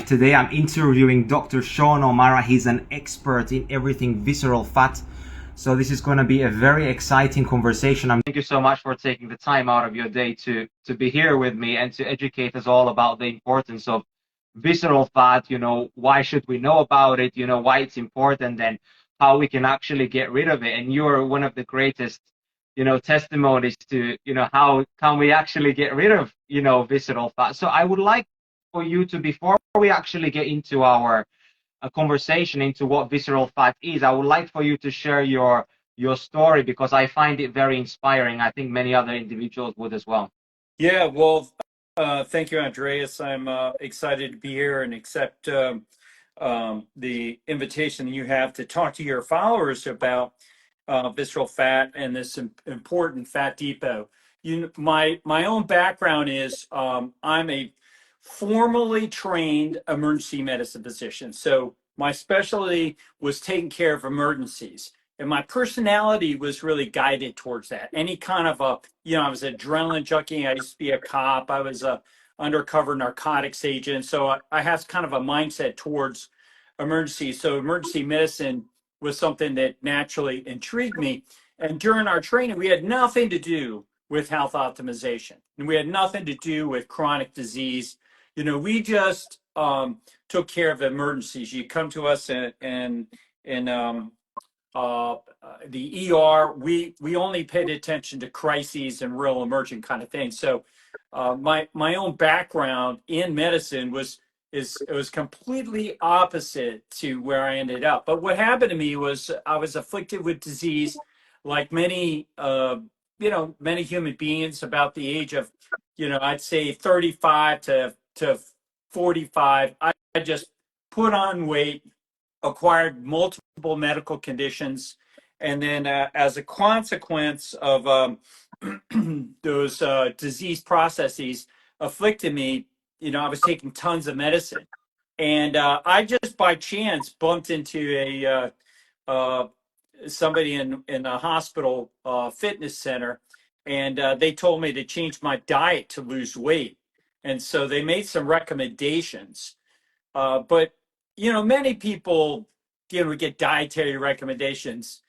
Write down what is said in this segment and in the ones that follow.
Today I'm interviewing Dr. Sean O'Mara. He's an expert in everything visceral fat. So this is going to be a very exciting conversation. Thank you so much for taking the time out of your day to be here with me and to educate us all about the importance of visceral fat, why should we know about it, why it's important, and how we can actually get rid of it. And you're one of the greatest, testimonies to, how can we actually get rid of, visceral fat. So I would like for you to, before we actually get into our conversation into what visceral fat is, I would like for you to share your story, because I find it very inspiring. I think many other individuals would as well. Yeah, well, thank you, Andreas. I'm excited to be here and accept the invitation you have to talk to your followers about visceral fat and this important fat depot. My own background is I'm a formally trained emergency medicine physician. So my specialty was taking care of emergencies. And my personality was really guided towards that. Any kind of I was an adrenaline junkie. I used to be a cop. I was a undercover narcotics agent. So I have kind of a mindset towards emergencies. So emergency medicine was something that naturally intrigued me. And during our training, we had nothing to do with health optimization. And we had nothing to do with chronic disease. We just took care of emergencies. You come to us in the ER, we only paid attention to crises and real emergent kind of things. So my own background in medicine was completely opposite to where I ended up. But what happened to me was I was afflicted with disease, like many many human beings about the age of I'd say 35 to 45. I just put on weight, acquired multiple medical conditions, and then as a consequence of those disease processes afflicted me, I was taking tons of medicine, and I just by chance bumped into somebody in a hospital fitness center, and they told me to change my diet to lose weight, and so they made some recommendations, but many people, get dietary recommendations.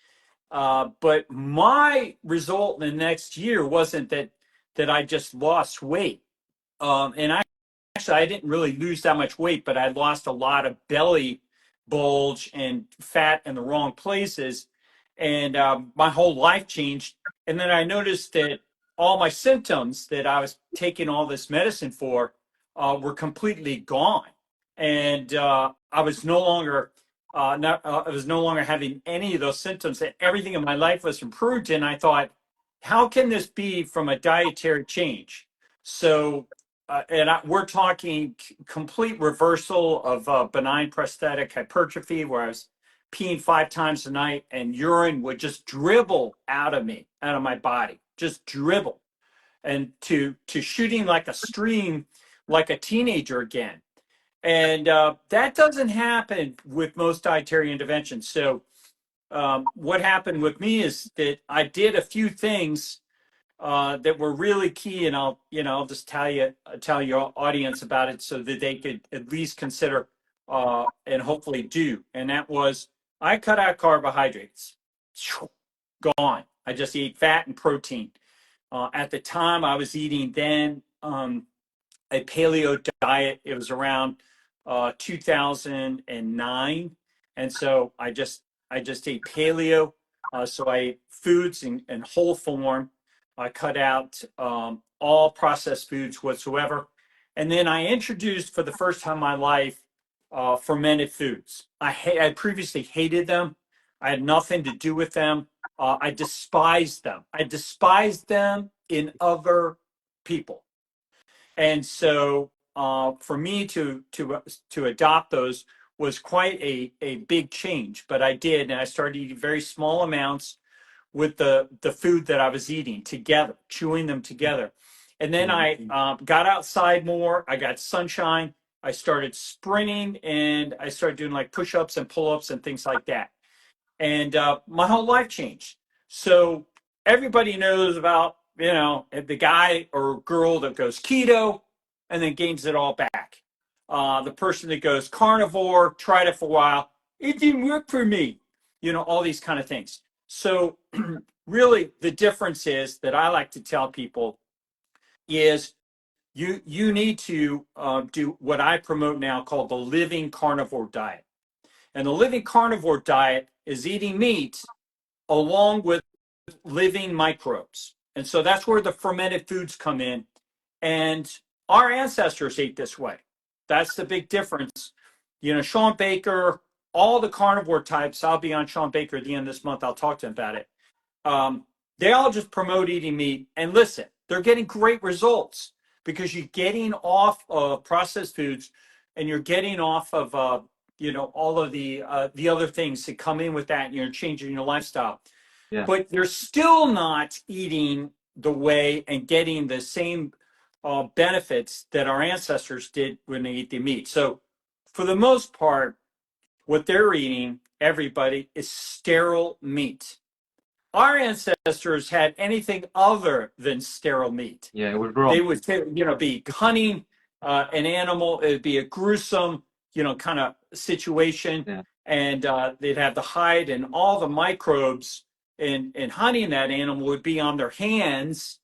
But my result in the next year wasn't that I just lost weight. And I didn't really lose that much weight, but I lost a lot of belly bulge and fat in the wrong places. And my whole life changed. And then I noticed that all my symptoms that I was taking all this medicine for were completely gone. And I was no longer I was no longer having any of those symptoms, and everything in my life was improved. And I thought, how can this be from a dietary change? So, we're talking complete reversal of benign prostatic hypertrophy, where I was peeing 5 times a night and urine would just dribble out of me, out of my body, just dribble, and to shooting like a stream, like a teenager again. And that doesn't happen with most dietary interventions. So what happened with me is that I did a few things that were really key, and I'll just tell your audience about it so that they could at least consider and hopefully do. And that was, I cut out carbohydrates. Gone. I just ate fat and protein. At the time, I was eating then a paleo diet. It was around 2009, and so I just ate paleo. So I ate foods in whole form. I cut out all processed foods whatsoever, and then I introduced for the first time in my life fermented foods. I previously hated them. I had nothing to do with them. I despised them. I despised them in other people. And so for me to adopt those was quite a big change, but I did, and I started eating very small amounts with the food that I was eating together, chewing them together. And then I got outside more. I got sunshine. I started sprinting, and I started doing like push-ups and pull-ups and things like that. And my whole life changed. So everybody knows about, the guy or girl that goes keto and then gains it all back. the person that goes carnivore, tried it for a while, it didn't work for me, all these kind of things. So really the difference is that I like to tell people is you need to do what I promote now called the living carnivore diet. And the living carnivore diet is eating meat along with living microbes. And so that's where the fermented foods come in. And our ancestors ate this way. That's the big difference. Sean Baker, all the carnivore types, I'll be on Sean Baker at the end of this month. I'll talk to him about it. They all just promote eating meat. And listen, they're getting great results because you're getting off of processed foods and you're getting off of, all of the other things that come in with that, and you're changing your lifestyle. Yeah. But you're still not eating the way and getting the same benefits that our ancestors did when they eat the meat. So for the most part, what they're eating, everybody, is sterile meat. Our ancestors had anything other than sterile meat. Yeah, it was raw. They would, be hunting an animal. It would be a gruesome, kind of situation. Yeah. And they'd have the hide, and all the microbes in hunting that animal would be on their hands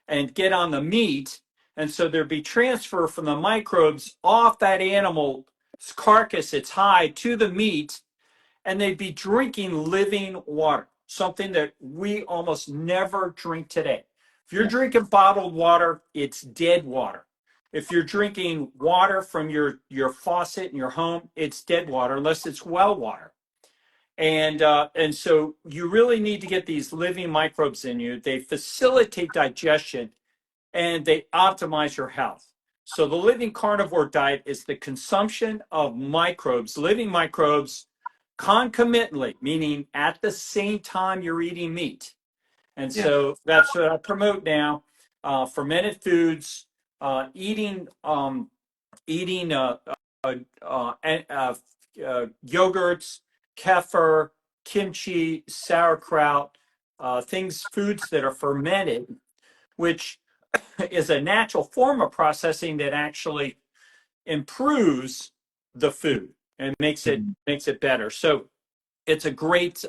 and get on the meat. And so there'd be transfer from the microbes off that animal's carcass, its hide, to the meat, and they'd be drinking living water, something that we almost never drink today. If you're drinking bottled water, it's dead water. If you're drinking water from your faucet in your home, it's dead water unless it's well water. And so you really need to get these living microbes in you. They facilitate digestion and they optimize your health. So the living carnivore diet is the consumption of microbes, living microbes, concomitantly, meaning at the same time you're eating meat. And so that's what I promote now. Fermented foods, eating yogurts, kefir, kimchi, sauerkraut, foods that are fermented, which is a natural form of processing that actually improves the food and makes it better. So it's a great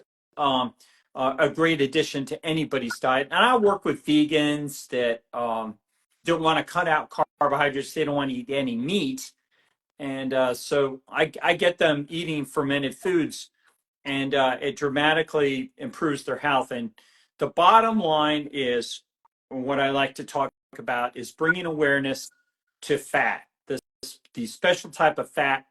addition to anybody's diet. And I work with vegans that don't want to cut out carbohydrates. They don't want to eat any meat. And so I get them eating fermented foods, and it dramatically improves their health. And the bottom line is, what I like to talk about is bringing awareness to fat, the special type of fat,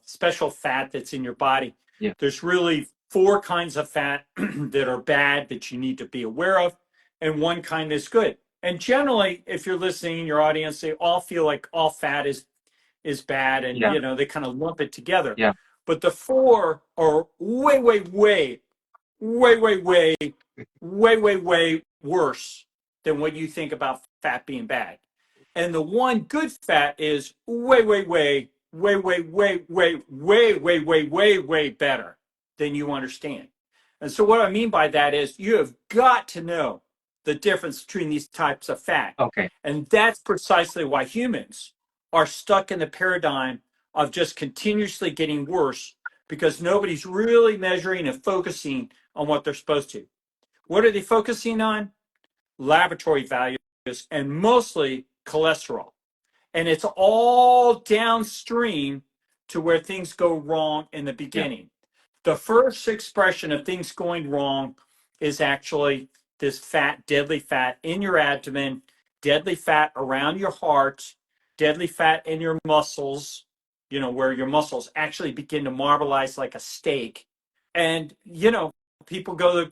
special fat that's in your body. Yeah. There's really 4 kinds of fat that are bad that you need to be aware of, and 1 kind that's good. And generally, if you're listening in your audience, they all feel like all fat is bad, and they kind of lump it together. Yeah. But the 4 are way worse than what you think about fat being bad. And the 1 good fat is way better than you understand. And so what I mean by that is you have got to know the difference between these types of fat. Okay. And that's precisely why humans are stuck in the paradigm of just continuously getting worse, because nobody's really measuring and focusing on what they're supposed to. What are they focusing on? Laboratory values, and mostly cholesterol. And it's all downstream to where things go wrong in the beginning. Yeah. The first expression of things going wrong is actually this fat, deadly fat in your abdomen, deadly fat around your heart, deadly fat in your muscles, where your muscles actually begin to marbleize like a steak. And, people go to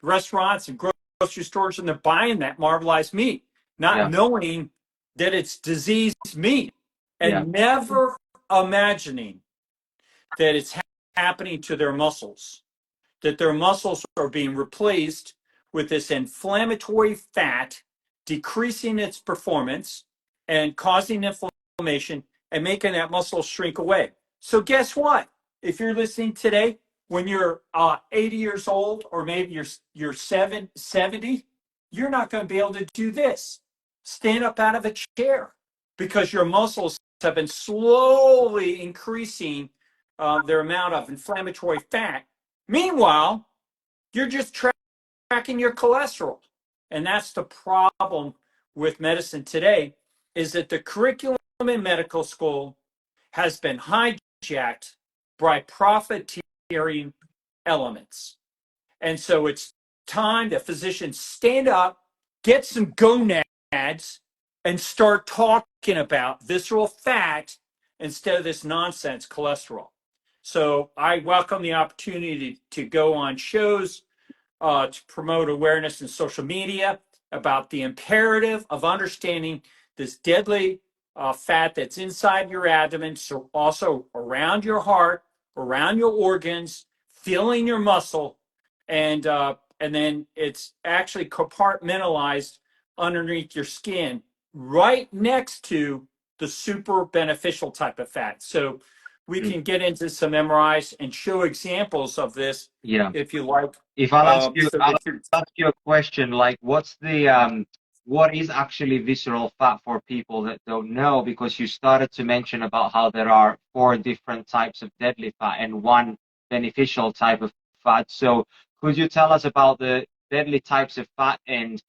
restaurants and grocery stores and they're buying that marbleized meat, not knowing that it's diseased meat, and never imagining that it's happening to their muscles, that their muscles are being replaced with this inflammatory fat, decreasing its performance and causing inflammation and making that muscle shrink away. So guess what? If you're listening today, when you're 80 years old, or maybe you're 70, you're not going to be able to do this. Stand up out of a chair, because your muscles have been slowly increasing their amount of inflammatory fat. Meanwhile, you're just tracking your cholesterol. And that's the problem with medicine today, is that the curriculum in medical school has been hijacked by profiteering elements. And so it's time that physicians stand up, get some gonads, and start talking about visceral fat instead of this nonsense cholesterol. So I welcome the opportunity to go on shows to promote awareness in social media about the imperative of understanding this deadly fat that's inside your abdomen, so also around your heart, around your organs, filling your muscle, and then it's actually compartmentalized underneath your skin, right next to the super beneficial type of fat. So we can get into some MRIs and show examples of this, Yeah. if you like. If I'll ask you, So I'll that you're- ask you a question, like what's the what is actually visceral fat for people that don't know? Because you started to mention about how there are 4 different types of deadly fat and 1 beneficial type of fat. So could you tell us about the deadly types of fat and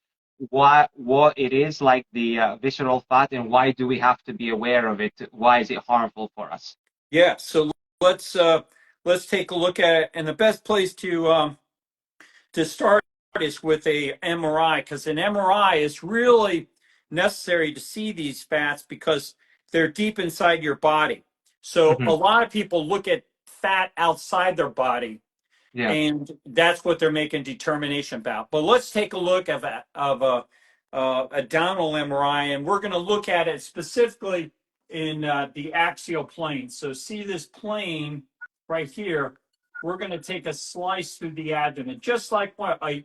what it is, like the visceral fat, and why do we have to be aware of it? Why is it harmful for us? Yeah, so let's take a look at it. And the best place to start is with a MRI, because an MRI is really necessary to see these fats because they're deep inside your body. So Hmm. a lot of people look at fat outside their body, Yeah. and that's what they're making determination about. But let's take a look of a abdominal MRI, and we're going to look at it specifically in the axial plane. So see this plane right here. We're going to take a slice through the abdomen, just like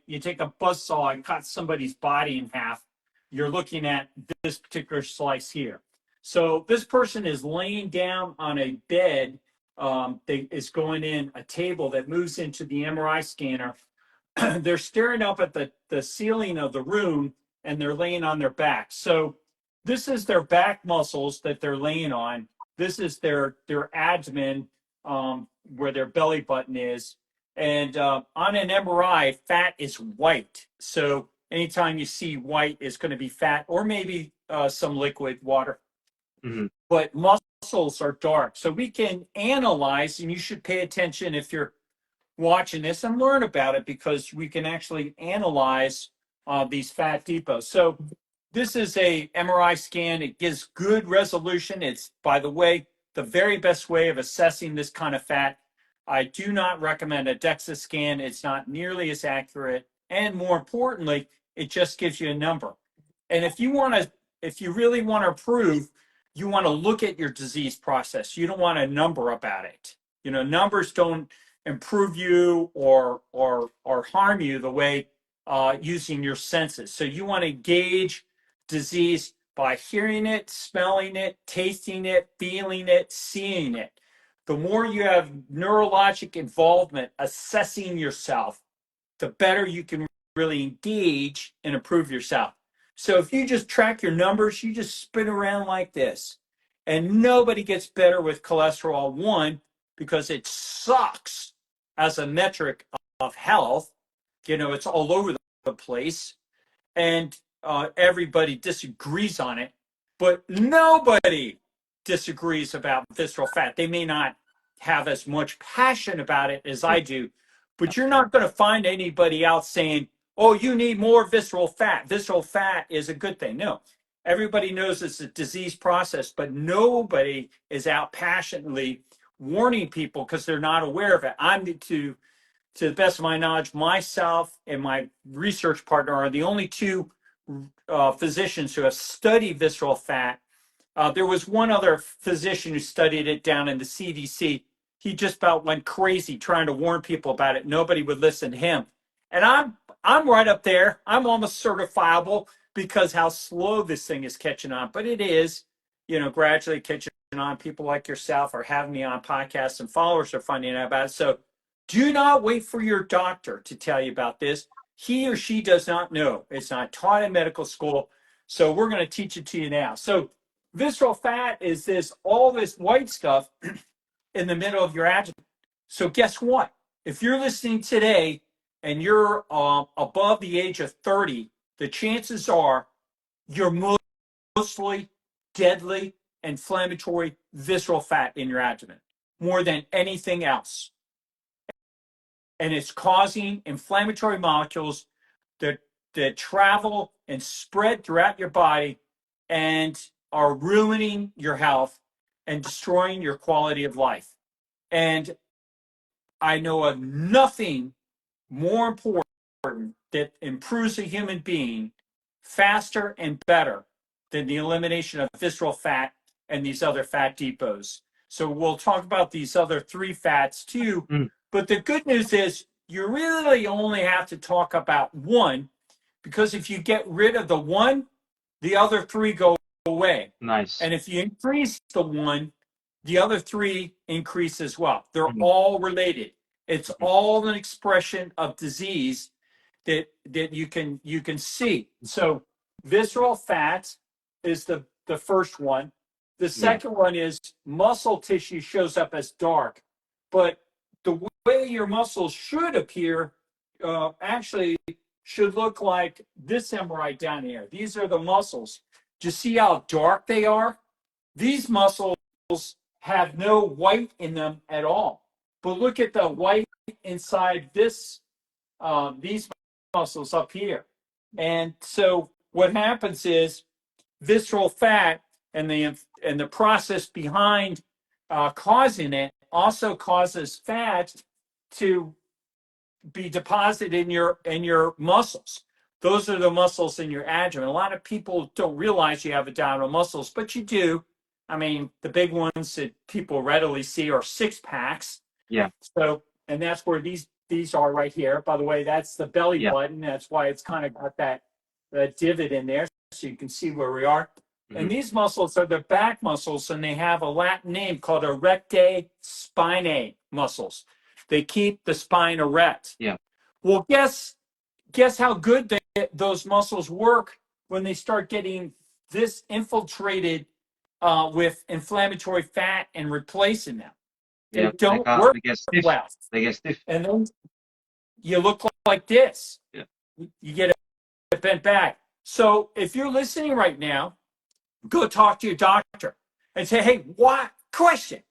you take a buzzsaw and cut somebody's body in half. You're looking at this particular slice here. So this person is laying down on a bed is going in a table that moves into the MRI scanner. They're staring up at the ceiling of the room, and they're laying on their back. So this is their back muscles that they're laying on. This is their abdomen, where their belly button is. And on an MRI, fat is white. So anytime you see white, it's going to be fat, or maybe some liquid water. Hmm. But muscles are dark. So we can analyze, and you should pay attention if you're watching this and learn about it, because we can actually analyze these fat depots. So this is a MRI scan. It gives good resolution. It's, by the way, the very best way of assessing this kind of fat. I do not recommend a DEXA scan. It's not nearly as accurate. And more importantly, it just gives you a number. And if you really want to prove, you want to look at your disease process. You don't want a number about it. You know, numbers don't improve you or harm you the way using your senses. So you want to gauge disease by hearing it, smelling it, tasting it, feeling it, seeing it. The more you have neurologic involvement assessing yourself, the better you can really engage and improve yourself. So if you just track your numbers, you just spin around like this. And nobody gets better with cholesterol, one, because it sucks as a metric of health. You know, it's all over the place, and everybody disagrees on it, but nobody disagrees about visceral fat. They may not have as much passion about it as I do, but you're not going to find anybody out saying, oh, you need more visceral fat. Visceral fat is a good thing. No, everybody knows it's a disease process, but nobody is out passionately warning people because they're not aware of it. I'm to the best of my knowledge, myself and my research partner are the only 2 physicians who have studied visceral fat. There was one other physician who studied it down in the CDC. He just about went crazy trying to warn people about it. Nobody would listen to him. And I'm right up there. I'm almost certifiable because how slow this thing is catching on. But it is, you know, gradually catching on. People like yourself are having me on podcasts, and followers are finding out about it. So do not wait for your doctor to tell you about this. He or she does not know. It's not taught in medical school. So we're going to teach it to you now. So visceral fat is all this white stuff in the middle of your abdomen. So guess what? If you're listening today and you're above the age of 30, the chances are you're mostly deadly inflammatory visceral fat in your abdomen more than anything else. And it's causing inflammatory molecules that travel and spread throughout your body and are ruining your health and destroying your quality of life. And I know of nothing more important that improves a human being faster and better than the elimination of visceral fat and these other fat depots. So we'll talk about these other 3 fats too. But the good news is you really only have to talk about one, because if you get rid of the one, the other 3 go away. Nice. And if you increase the one, the other 3 increase as well. They're all related. It's all an expression of disease that you can see. So visceral fat is the first one. The second one is muscle tissue shows up as dark, but the way your muscles should appear actually should look like this hemorrhoid down here. These are the muscles. Do you see how dark they are? These muscles have no white in them at all. But look at the white inside these muscles up here. And so what happens is visceral fat and the process behind causing it also causes fat to be deposited in your muscles. Those are the muscles in your abdomen. A lot of people don't realize you have abdominal muscles, but you do. I mean, the big ones that people readily see are 6-packs. Yeah. So, and that's where these are right here. By the way, that's the belly button. That's why it's kind of got that divot in there, so you can see where we are. And these muscles are the back muscles, and they have a Latin name called erectae spinae muscles. They keep the spine erect. Yeah. Well, guess how good those muscles work when they start getting this infiltrated with inflammatory fat and replacing them. They don't work well. They get stiff. And then you look like this. Yeah. You get it bent back. So if you're listening right now, go talk to your doctor and say, hey, what question?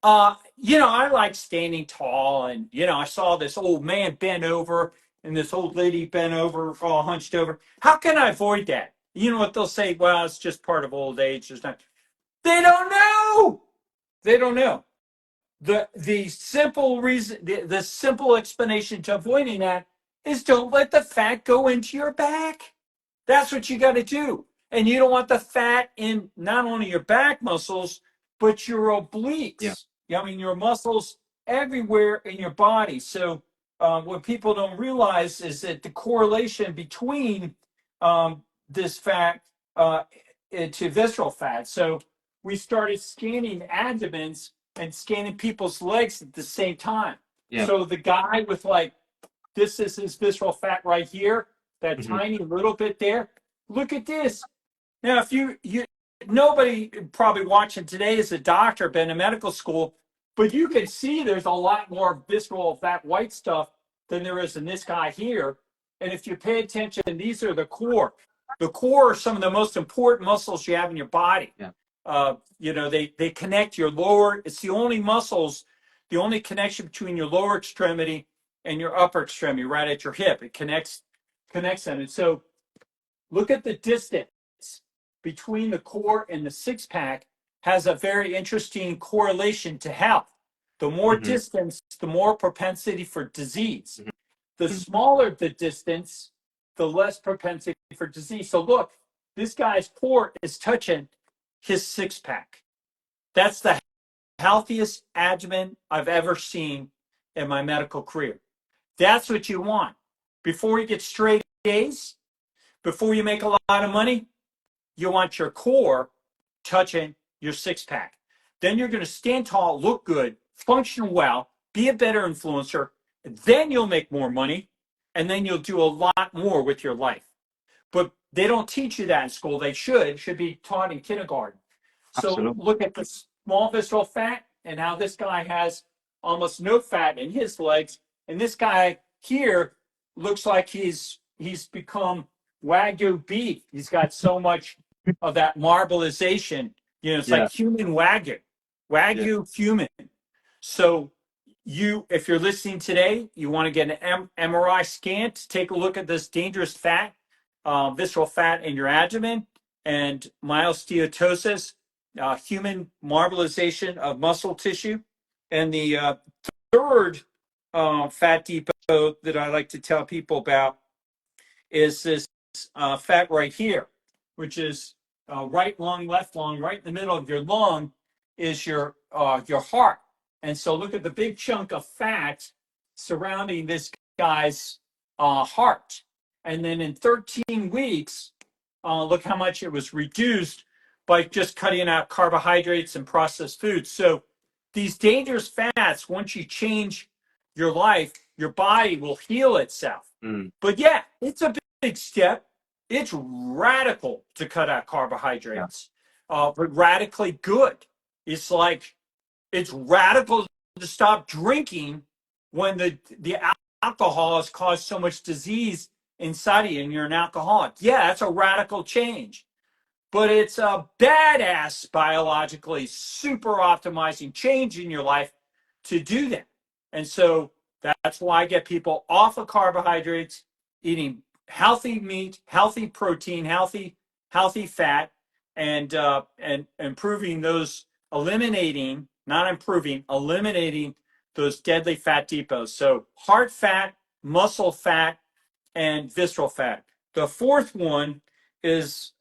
I like standing tall, and I saw this old man bent over and this old lady bent over, all hunched over. How can I avoid that? You know what they'll say? Well, it's just part of old age. They don't know. They don't know. The simple reason, the simple explanation to avoiding that is don't let the fat go into your back. That's what you got to do. And you don't want the fat in not only your back muscles, but your obliques. Yeah. I mean, your muscles everywhere in your body. So what people don't realize is that the correlation between this fat to visceral fat. So we started scanning abdomens and scanning people's legs at the same time. Yeah. So the guy with this is his visceral fat right here, that tiny little bit there. Look at this. Now, if nobody probably watching today is a doctor, been in medical school, but you can see there's a lot more visceral fat white stuff than there is in this guy here. And if you pay attention, these are the core. The core are some of the most important muscles you have in your body. Yeah. They connect your lower. It's the only muscles, the only connection between your lower extremity and your upper extremity, right at your hip. It connects them. And so, look at the distance between the core and the 6-pack has a very interesting correlation to health. The more distance, the more propensity for disease. The smaller the distance, the less propensity for disease. So look, this guy's core is touching his 6-pack. That's the healthiest abdomen I've ever seen in my medical career. That's what you want. Before you get straight A's, before you make a lot of money, you want your core touching your 6-pack. Then you're going to stand tall, look good, function well, be a better influencer. Then you'll make more money, and then you'll do a lot more with your life. But they don't teach you that in school. They should be taught in kindergarten. So Absolutely. look at the small visceral fat and how this guy has almost no fat in his legs, and this guy here looks like he's become Wagyu beef. He's got so much of that marbleization. You know, it's Yeah. like human Wagyu, Yeah. Wagyu human. So if you're listening today, you want to get an MRI scan to take a look at this dangerous fat, visceral fat in your abdomen, and myosteatosis, human marbleization of muscle tissue. And the third fat depot that I like to tell people about is this fat right here, which is right lung, left lung. Right in the middle of your lung is your heart. And so look at the big chunk of fat surrounding this guy's heart. And then in 13 weeks, look how much it was reduced by just cutting out carbohydrates and processed foods. So these dangerous fats, once you change your life, your body will heal itself. Mm. But yeah, it's a big step. It's radical to cut out Yeah. carbohydrates, but radically good. It's like it's radical to stop drinking when the alcohol has caused so much disease inside of you and you're an alcoholic. Yeah, that's a radical change. But it's a badass biologically super optimizing change in your life to do that. And so that's why I get people off of carbohydrates, eating healthy meat, healthy protein, healthy fat, and improving those, eliminating, not improving, eliminating those deadly fat depots. So heart fat, muscle fat, and visceral fat. The fourth one is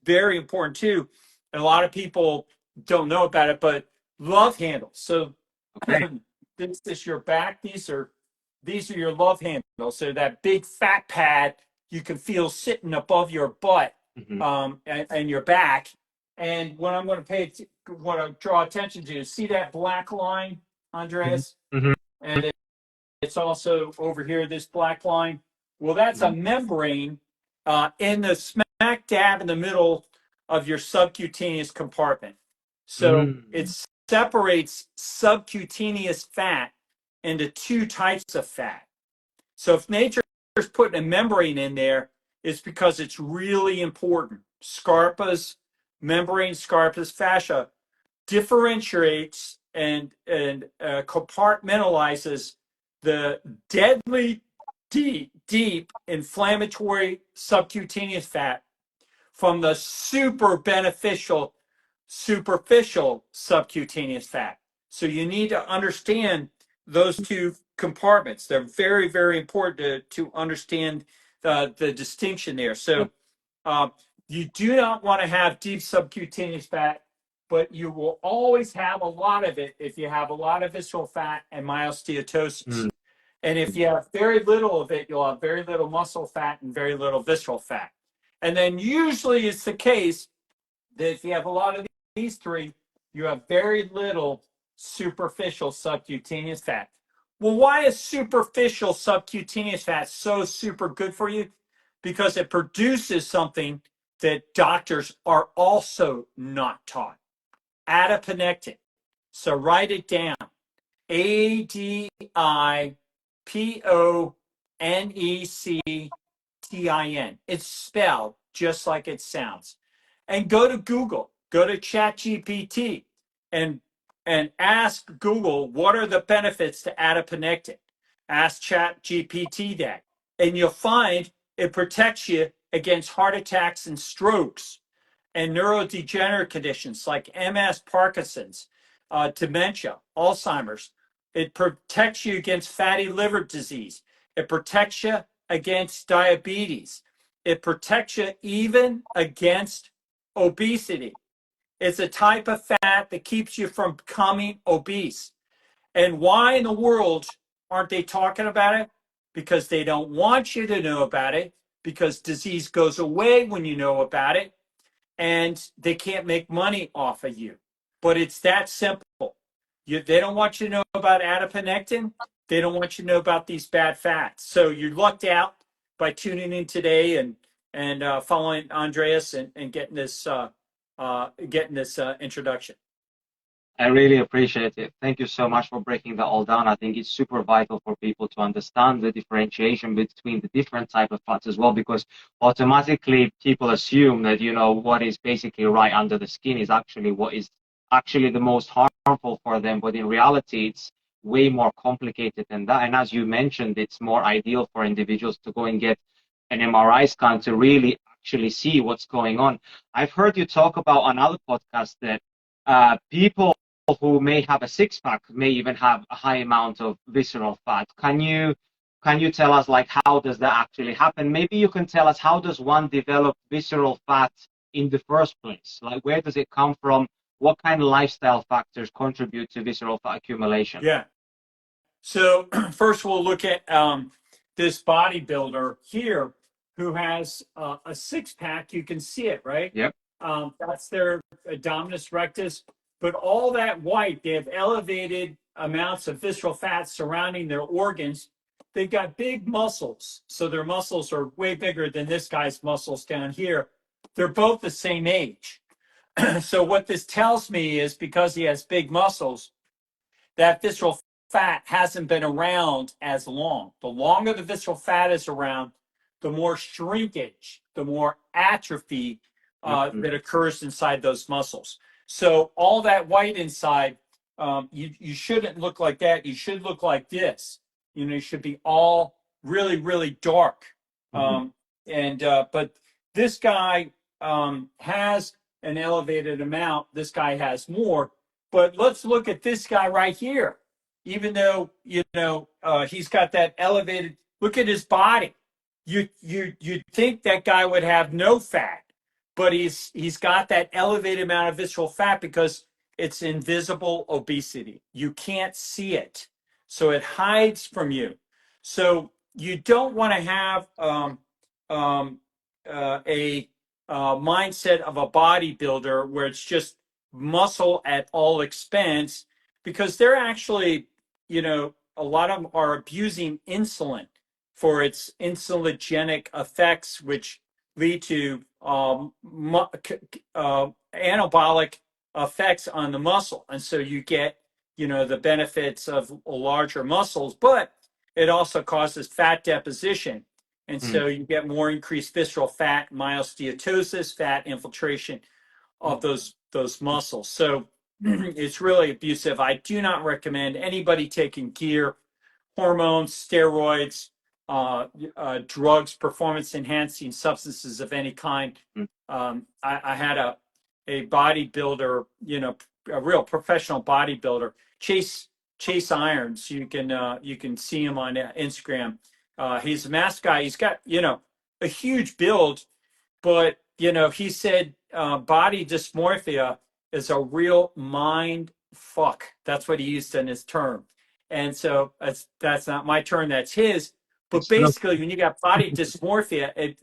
very important too, and a lot of people don't know about it. But love handles. So Okay. this is your back. These are your love handles. So that big fat pad you can feel sitting above your butt, Hmm. and your back. And what I'm going to what I draw attention to is, see that black line, Andreas, Hmm. and it's also over here, this black line. Well, that's a membrane in the smack dab in the middle of your subcutaneous compartment. So Mm. it separates subcutaneous fat into two types of fat. So if nature's putting a membrane in there, it's because it's really important. Scarpa's membrane, Scarpa's fascia differentiates and compartmentalizes the deadly deep inflammatory subcutaneous fat from the super beneficial superficial subcutaneous fat. So you need to understand those two compartments. They're very, very important to understand the distinction there. So uh, you do not want to have deep subcutaneous fat, but you will always have a lot of it if you have a lot of visceral fat and myosteatosis. Mm. And if you have very little of it, you'll have very little muscle fat and very little visceral fat. And then usually it's the case that if you have a lot of these three, you have very little superficial subcutaneous fat. Well, why is superficial subcutaneous fat so super good for you? Because it produces something that doctors are also not taught: adiponectin. So write it down: ADIPONECTIN. It's spelled just like it sounds. And go to Google, go to ChatGPT, and ask Google, what are the benefits to adiponectin? Ask ChatGPT that, and you'll find it protects you against heart attacks and strokes and neurodegenerative conditions like MS, Parkinson's, dementia, Alzheimer's. It protects you against fatty liver disease. It protects you against diabetes. It protects you even against obesity. It's a type of fat that keeps you from becoming obese. And why in the world aren't they talking about it? Because they don't want you to know about it, because disease goes away when you know about it, and they can't make money off of you. But it's that simple. They don't want you to know about adiponectin. They don't want you to know about these bad fats. So you lucked out by tuning in today and following Andreas and getting this getting this introduction. I really appreciate it. Thank you so much for breaking that all down. I think it's super vital for people to understand the differentiation between the different type of fats as well, because automatically people assume that, you know, what is basically right under the skin is actually what is actually the most harmful for them. But in reality, it's way more complicated than that. And as you mentioned, it's more ideal for individuals to go and get an MRI scan to really actually see what's going on. I've heard you talk about on other podcasts that people who may have a six-pack may even have a high amount of visceral fat. Can you tell us, like, how does that actually happen? Maybe you can tell us, how does one develop visceral fat in the first place? Like, where does it come from? What kind of lifestyle factors contribute to visceral fat accumulation? Yeah. So first we'll look at this bodybuilder here who has a six-pack. You can see it, right? Yep. That's their abdominis rectus. But all that white, they have elevated amounts of visceral fat surrounding their organs. They've got big muscles. So their muscles are way bigger than this guy's muscles down here. They're both the same age. So what this tells me is, because he has big muscles, that visceral fat hasn't been around as long. The longer the visceral fat is around, the more shrinkage, the more atrophy that occurs inside those muscles. So all that white inside, you shouldn't look like that. You should look like this. You know, you should be all really, really dark. But this guy has an elevated amount. This guy has more. But let's look at this guy right here. Even though, you know, he's got that elevated, look at his body. You'd think that guy would have no fat, but he's got that elevated amount of visceral fat because it's invisible obesity. You can't see it, so it hides from you. So you don't want to have a mindset of a bodybuilder where it's just muscle at all expense, because they're actually, you know, a lot of them are abusing insulin for its insulinogenic effects, which lead to anabolic effects on the muscle. And so you get, you know, the benefits of larger muscles, but it also causes fat deposition. And so you get more increased visceral fat, myosteatosis, fat infiltration of those muscles. So it's really abusive. I do not recommend anybody taking gear, hormones, steroids, drugs, performance enhancing substances of any kind. I had a bodybuilder, you know, a real professional bodybuilder, Chase Irons. You can see him on Instagram. He's a masked guy. He's got, you know, a huge build, but, you know, he said body dysmorphia is a real mind fuck. That's what he used in his term. And so that's not my term, that's his. But basically, when you got body dysmorphia,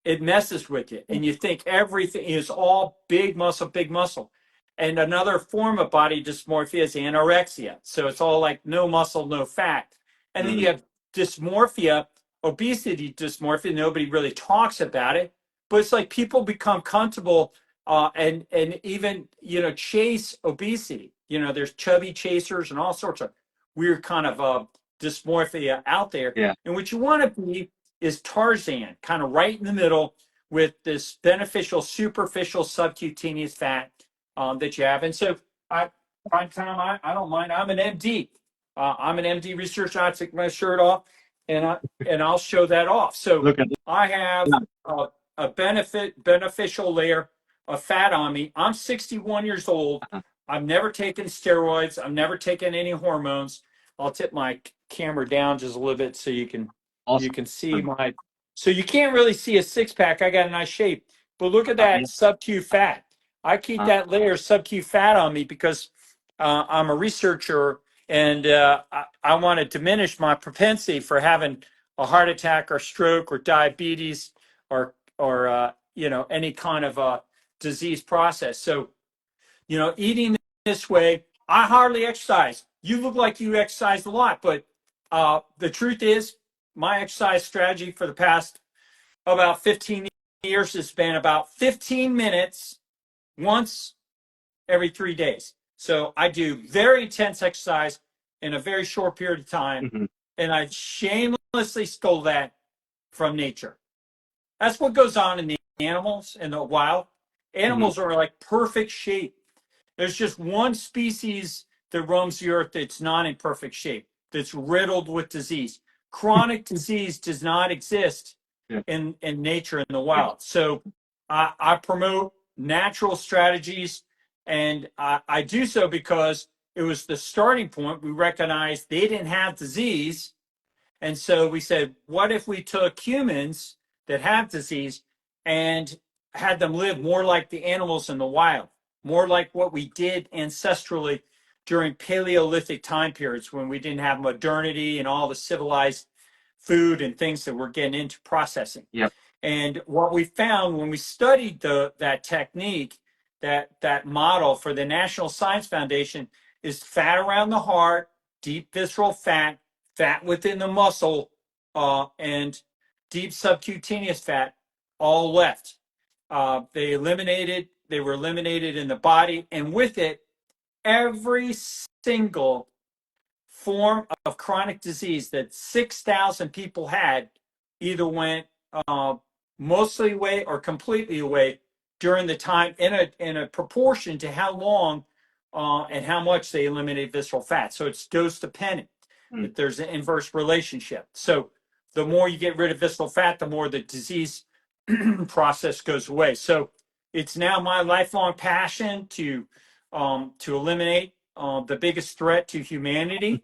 it messes with you, and you think everything is all big muscle. And another form of body dysmorphia is anorexia. So it's all like no muscle, no fat. And then you have dysmorphia, obesity dysmorphia. Nobody really talks about it, but it's like people become comfortable and even, you know, chase obesity. You know, there's chubby chasers and all sorts of weird kind of dysmorphia out there. Yeah. And what you want to be is Tarzan, kind of right in the middle with this beneficial, superficial, subcutaneous fat that you have. And so I don't mind. I'm an MD. I'm an MD researcher. I take my shirt off and I'll show that off. So I have a beneficial layer of fat on me. I'm 61 years old. I've never taken steroids. I've never taken any hormones. I'll tip my camera down just a little bit so you can see my. So you can't really see a six pack. I got a nice shape, but look at that sub-Q fat. I keep that layer of sub-Q fat on me because I'm a researcher and I want to diminish my propensity for having a heart attack or stroke or diabetes or you know, any kind of disease process. So, you know, eating this way, I hardly exercise. You look like you exercise a lot, but the truth is, my exercise strategy for the past about 15 years has been about 15 minutes once every 3 days. So I do very intense exercise in a very short period of time, and I shamelessly stole that from nature. That's what goes on in the animals in the wild. Animals are like perfect shape. There's just one species that roams the earth that's not in perfect shape, that's riddled with disease. Chronic disease does not exist in nature in the wild. So I promote natural strategies, and I do so because it was the starting point. We recognized they didn't have disease, and so we said, what if we took humans that have disease and had them live more like the animals in the wild, more like what we did ancestrally during Paleolithic time periods when we didn't have modernity and all the civilized food and things that we're getting into processing. Yep. And what we found when we studied that technique, that model for the National Science Foundation, is fat around the heart, deep visceral fat, fat within the muscle, and deep subcutaneous fat, all left. They were eliminated in the body, and with it, every single form of chronic disease that 6,000 people had either went mostly away or completely away during the time in a proportion to how long and how much they eliminate visceral fat. So it's dose dependent. That there's an inverse relationship. So the more you get rid of visceral fat, the more the disease process goes away. So it's now my lifelong passion to eliminate the biggest threat to humanity,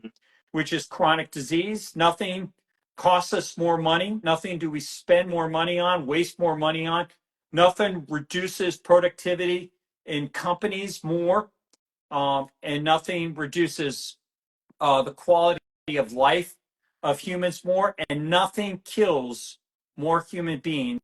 which is chronic disease. Nothing costs us more money. Nothing do we spend more money on, waste more money on. Nothing reduces productivity in companies more, and nothing reduces the quality of life of humans more, and nothing kills more human beings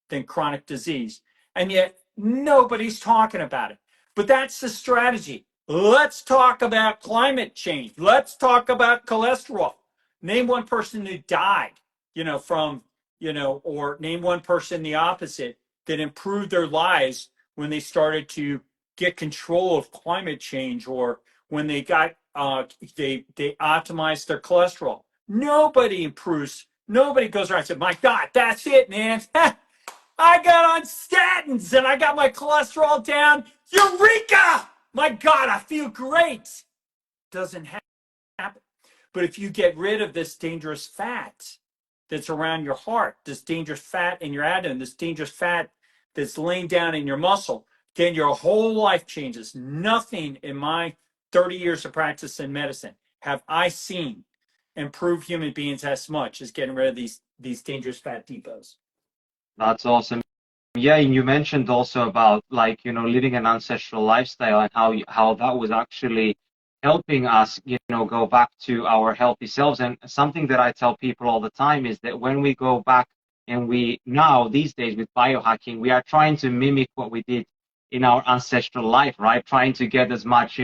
than chronic disease. And yet nobody's talking about it. But that's the strategy. Let's talk about climate change. Let's talk about cholesterol. Name one person who died, or name one person the opposite that improved their lives when they started to get control of climate change, or when they got they optimized their cholesterol. Nobody improves. Nobody goes around and says, "My God, that's it, man. I got on statins and I got my cholesterol down. Eureka! My God, I feel great." Doesn't happen. But if you get rid of this dangerous fat that's around your heart, this dangerous fat in your abdomen, this dangerous fat that's laying down in your muscle, then your whole life changes. Nothing in my 30 years of practice in medicine have I seen improve human beings as much as getting rid of these dangerous fat depots. That's awesome. Yeah, and you mentioned also about living an ancestral lifestyle and how that was actually helping us, go back to our healthy selves. And something that I tell people all the time is that when we go back and these days with biohacking, we are trying to mimic what we did in our ancestral life, right? Trying to get as much,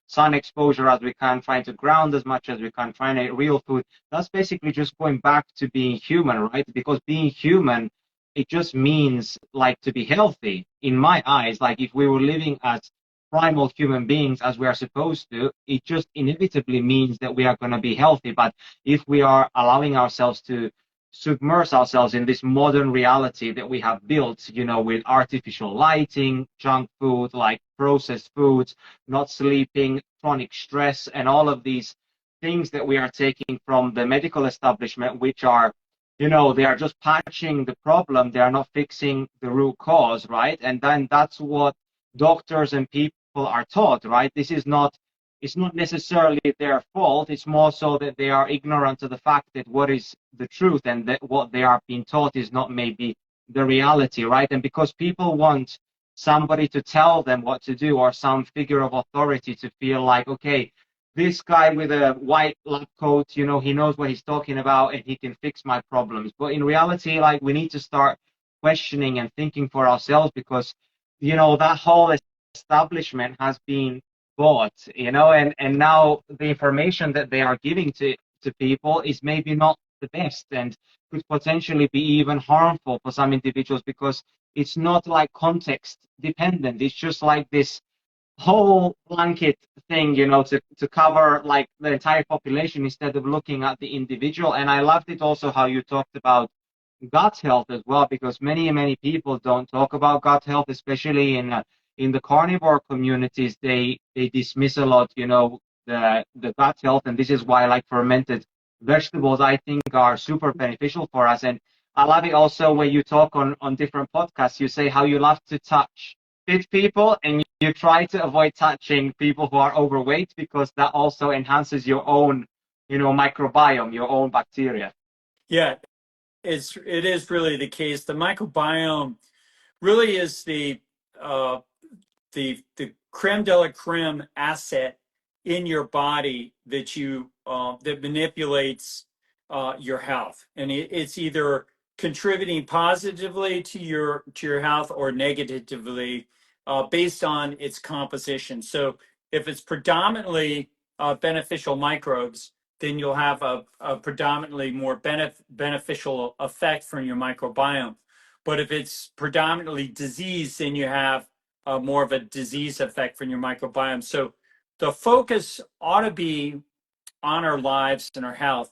sun exposure as we can, trying to ground as much as we can, trying to eat real food. That's basically just going back to being human, right? Because being human, it just means to be healthy in my eyes. Like if we were living as primal human beings as we are supposed to, it just inevitably means that we are going to be healthy. But if we are allowing ourselves to submerge ourselves in this modern reality that we have built, with artificial lighting, junk food, like processed foods, not sleeping, chronic stress, and all of these things that we are taking from the medical establishment, which are they are just patching the problem. They are not fixing the root cause, right? And then that's what doctors and people are taught, right? It's not necessarily their fault. It's more so that they are ignorant of the fact that what is the truth and that what they are being taught is not maybe the reality, right? And because people want somebody to tell them what to do, or some figure of authority to feel like, okay, this guy with a white lab coat, he knows what he's talking about and he can fix my problems. But in reality, we need to start questioning and thinking for ourselves, because, that whole establishment has been bought, and now the information that they are giving to people is maybe not the best and could potentially be even harmful for some individuals, because it's not like context dependent. It's just like this whole blanket thing, to cover like the entire population instead of looking at the individual. And I loved it also how you talked about gut health as well, because many people don't talk about gut health, especially in the carnivore communities. They dismiss a lot, the gut health, and this is why like fermented vegetables I think are super beneficial for us. And I love it also when you talk on different podcasts, you say how you love to touch fit people, and you try to avoid touching people who are overweight because that also enhances your own, microbiome, your own bacteria. Yeah, it is really the case. The microbiome really is uh, the creme de la creme asset in your body that you that manipulates your health, and it's either contributing positively to your health or negatively based on its composition. So if it's predominantly beneficial microbes, then you'll have a predominantly more beneficial effect from your microbiome. But if it's predominantly disease, then you have more of a disease effect from your microbiome. So the focus ought to be on our lives and our health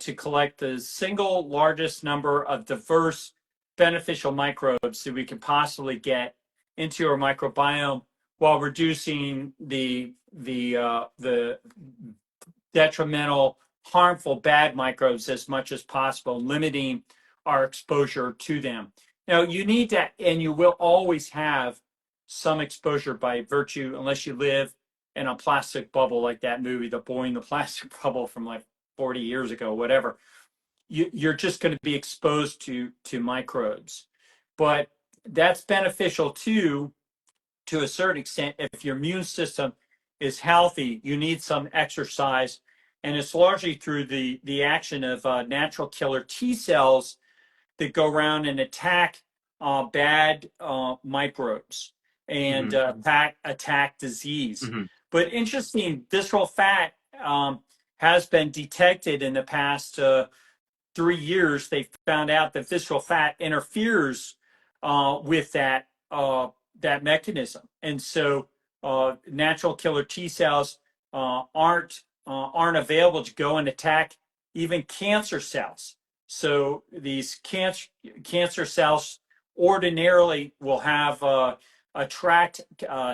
to collect the single largest number of diverse beneficial microbes that we can possibly get into our microbiome while reducing the detrimental, harmful, bad microbes as much as possible, limiting our exposure to them. Now, you need to, and you will always have some exposure by virtue, unless you live in a plastic bubble like that movie, The Boy in the Plastic Bubble from like 40 years ago, whatever. You're just going to be exposed to microbes. But that's beneficial too, to a certain extent. If your immune system is healthy, you need some exercise, and it's largely through the action of natural killer T cells that go around and attack bad microbes and attack disease. Mm-hmm. But interesting, visceral fat has been detected in the past 3 years. They found out that visceral fat interferes with that mechanism, and so natural killer T cells aren't available to go and attack even cancer cells. So these cancer cells ordinarily will have attract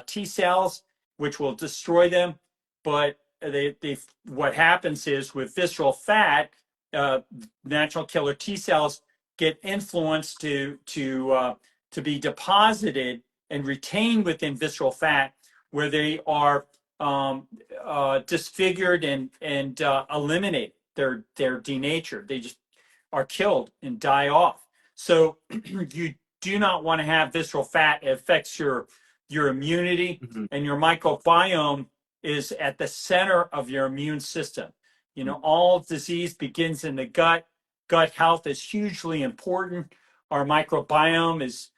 T cells, which will destroy them. But what happens is with visceral fat, uh, natural killer T cells get influenced to be deposited and retained within visceral fat, where they are disfigured and eliminated. They're denatured. They just are killed and die off. So you do not want to have visceral fat. It affects your immunity, Mm-hmm. and your microbiome is at the center of your immune system. All disease begins in the gut. Gut health is hugely important. Our microbiome is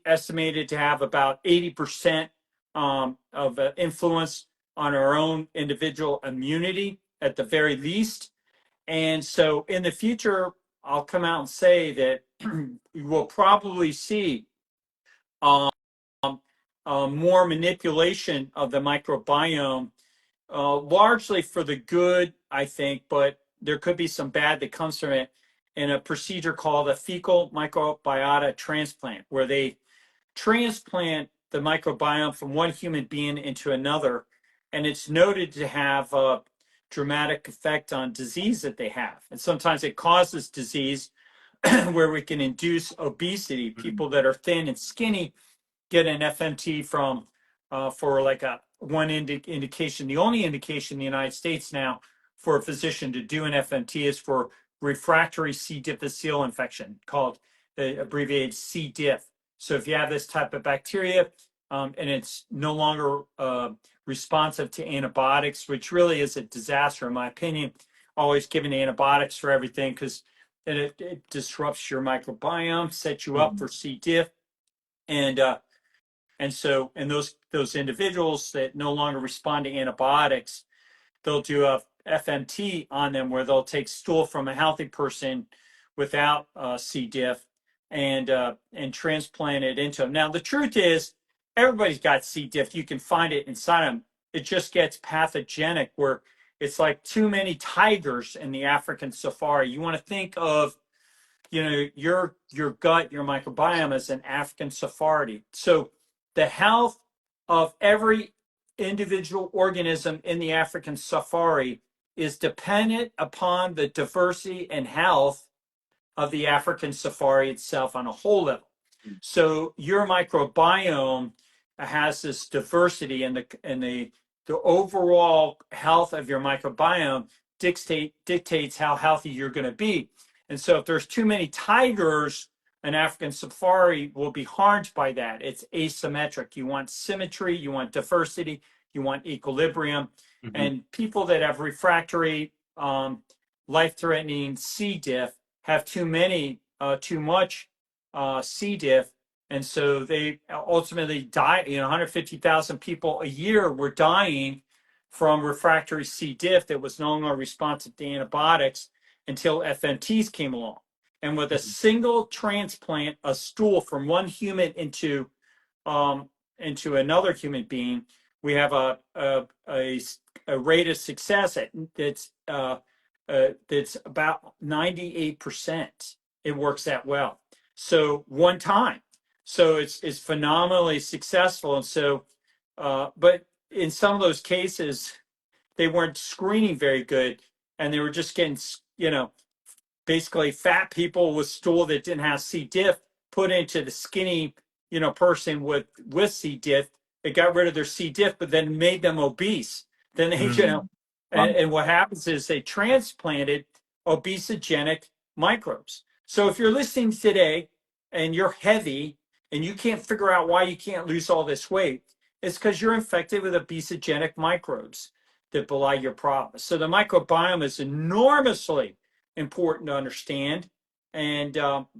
estimated to have about 80% of influence on our own individual immunity at the very least. And so in the future, I'll come out and say that we will probably see um, more manipulation of the microbiome, largely for the good, I think, but there could be some bad that comes from it, in a procedure called a fecal microbiota transplant, where they transplant the microbiome from one human being into another, and it's noted to have a dramatic effect on disease that they have. And sometimes it causes disease where we can induce obesity. People that are thin and skinny get an FMT from for like a one indication. The only indication in the United States now for a physician to do an FMT is for refractory C. difficile infection, called abbreviated C. diff. So if you have this type of bacteria and it's no longer responsive to antibiotics, which really is a disaster in my opinion, always giving antibiotics for everything, because it disrupts your microbiome, sets you up for C. diff, and so in those individuals that no longer respond to antibiotics, they'll do a FMT on them, where they'll take stool from a healthy person without C. diff, and transplant it into them. Now the truth is, everybody's got C. diff. You can find it inside them. It just gets pathogenic where it's like too many tigers in the African safari. You want to think of, your gut, your microbiome as an African safari. So the health of every individual organism in the African safari is dependent upon the diversity and health of the African safari itself on a whole level. So your microbiome has this diversity, and the overall health of your microbiome dictates how healthy you're going to be. And so if there's too many tigers, an African safari will be harmed by that. It's asymmetric. You want symmetry, you want diversity, you want equilibrium. Mhm. And people that have refractory, life-threatening C. diff have too much C. diff, and so they ultimately die. 150,000 people a year were dying from refractory C. diff that was no longer responsive to antibiotics until FMTs came along. And with a single transplant, a stool from one human into another human being, we have a rate of success that's about 98%. It works that well. So one time, so it's phenomenally successful. And so, but in some of those cases, they weren't screening very good, and they were just getting, basically fat people with stool that didn't have C. diff put into the skinny, person with C. diff. It got rid of their C. diff, but then made them obese. Then they, and what happens is they transplanted obesogenic microbes. So if you're listening today and you're heavy and you can't figure out why you can't lose all this weight, it's because you're infected with obesogenic microbes that belie your problem. So the microbiome is enormously important to understand. And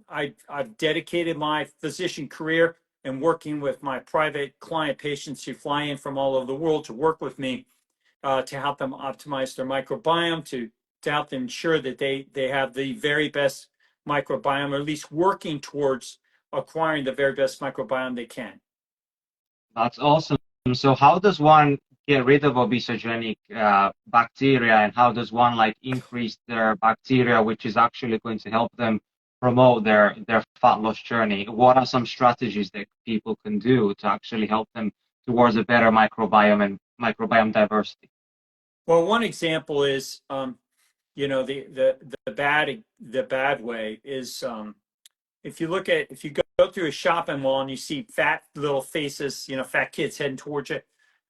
I've dedicated my physician career and working with my private client patients who fly in from all over the world to work with me to help them optimize their microbiome, to help them ensure that they have the very best microbiome, or at least working towards acquiring the very best microbiome they can. That's awesome. So how does one get rid of obesogenic bacteria, and how does one increase their bacteria, which is actually going to help them promote their fat loss journey? What are some strategies that people can do to actually help them towards a better microbiome and microbiome diversity? Well, one example is, the bad way is, if you go through a shopping mall and you see fat little faces, fat kids heading towards you,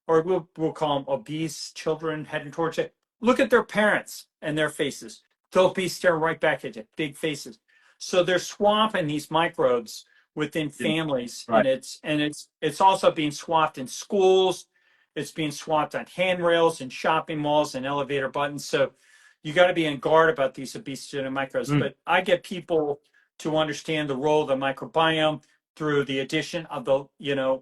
or we'll call them obese children heading towards you. Look at their parents and their faces. They'll be staring right back at you, big faces. So they're swamping these microbes within families, Right. and it's also being swapped in schools. It's being swapped on handrails and shopping malls and elevator buttons. So you got to be on guard about these obesogenic microbes. But I get people to understand the role of the microbiome through the addition of the,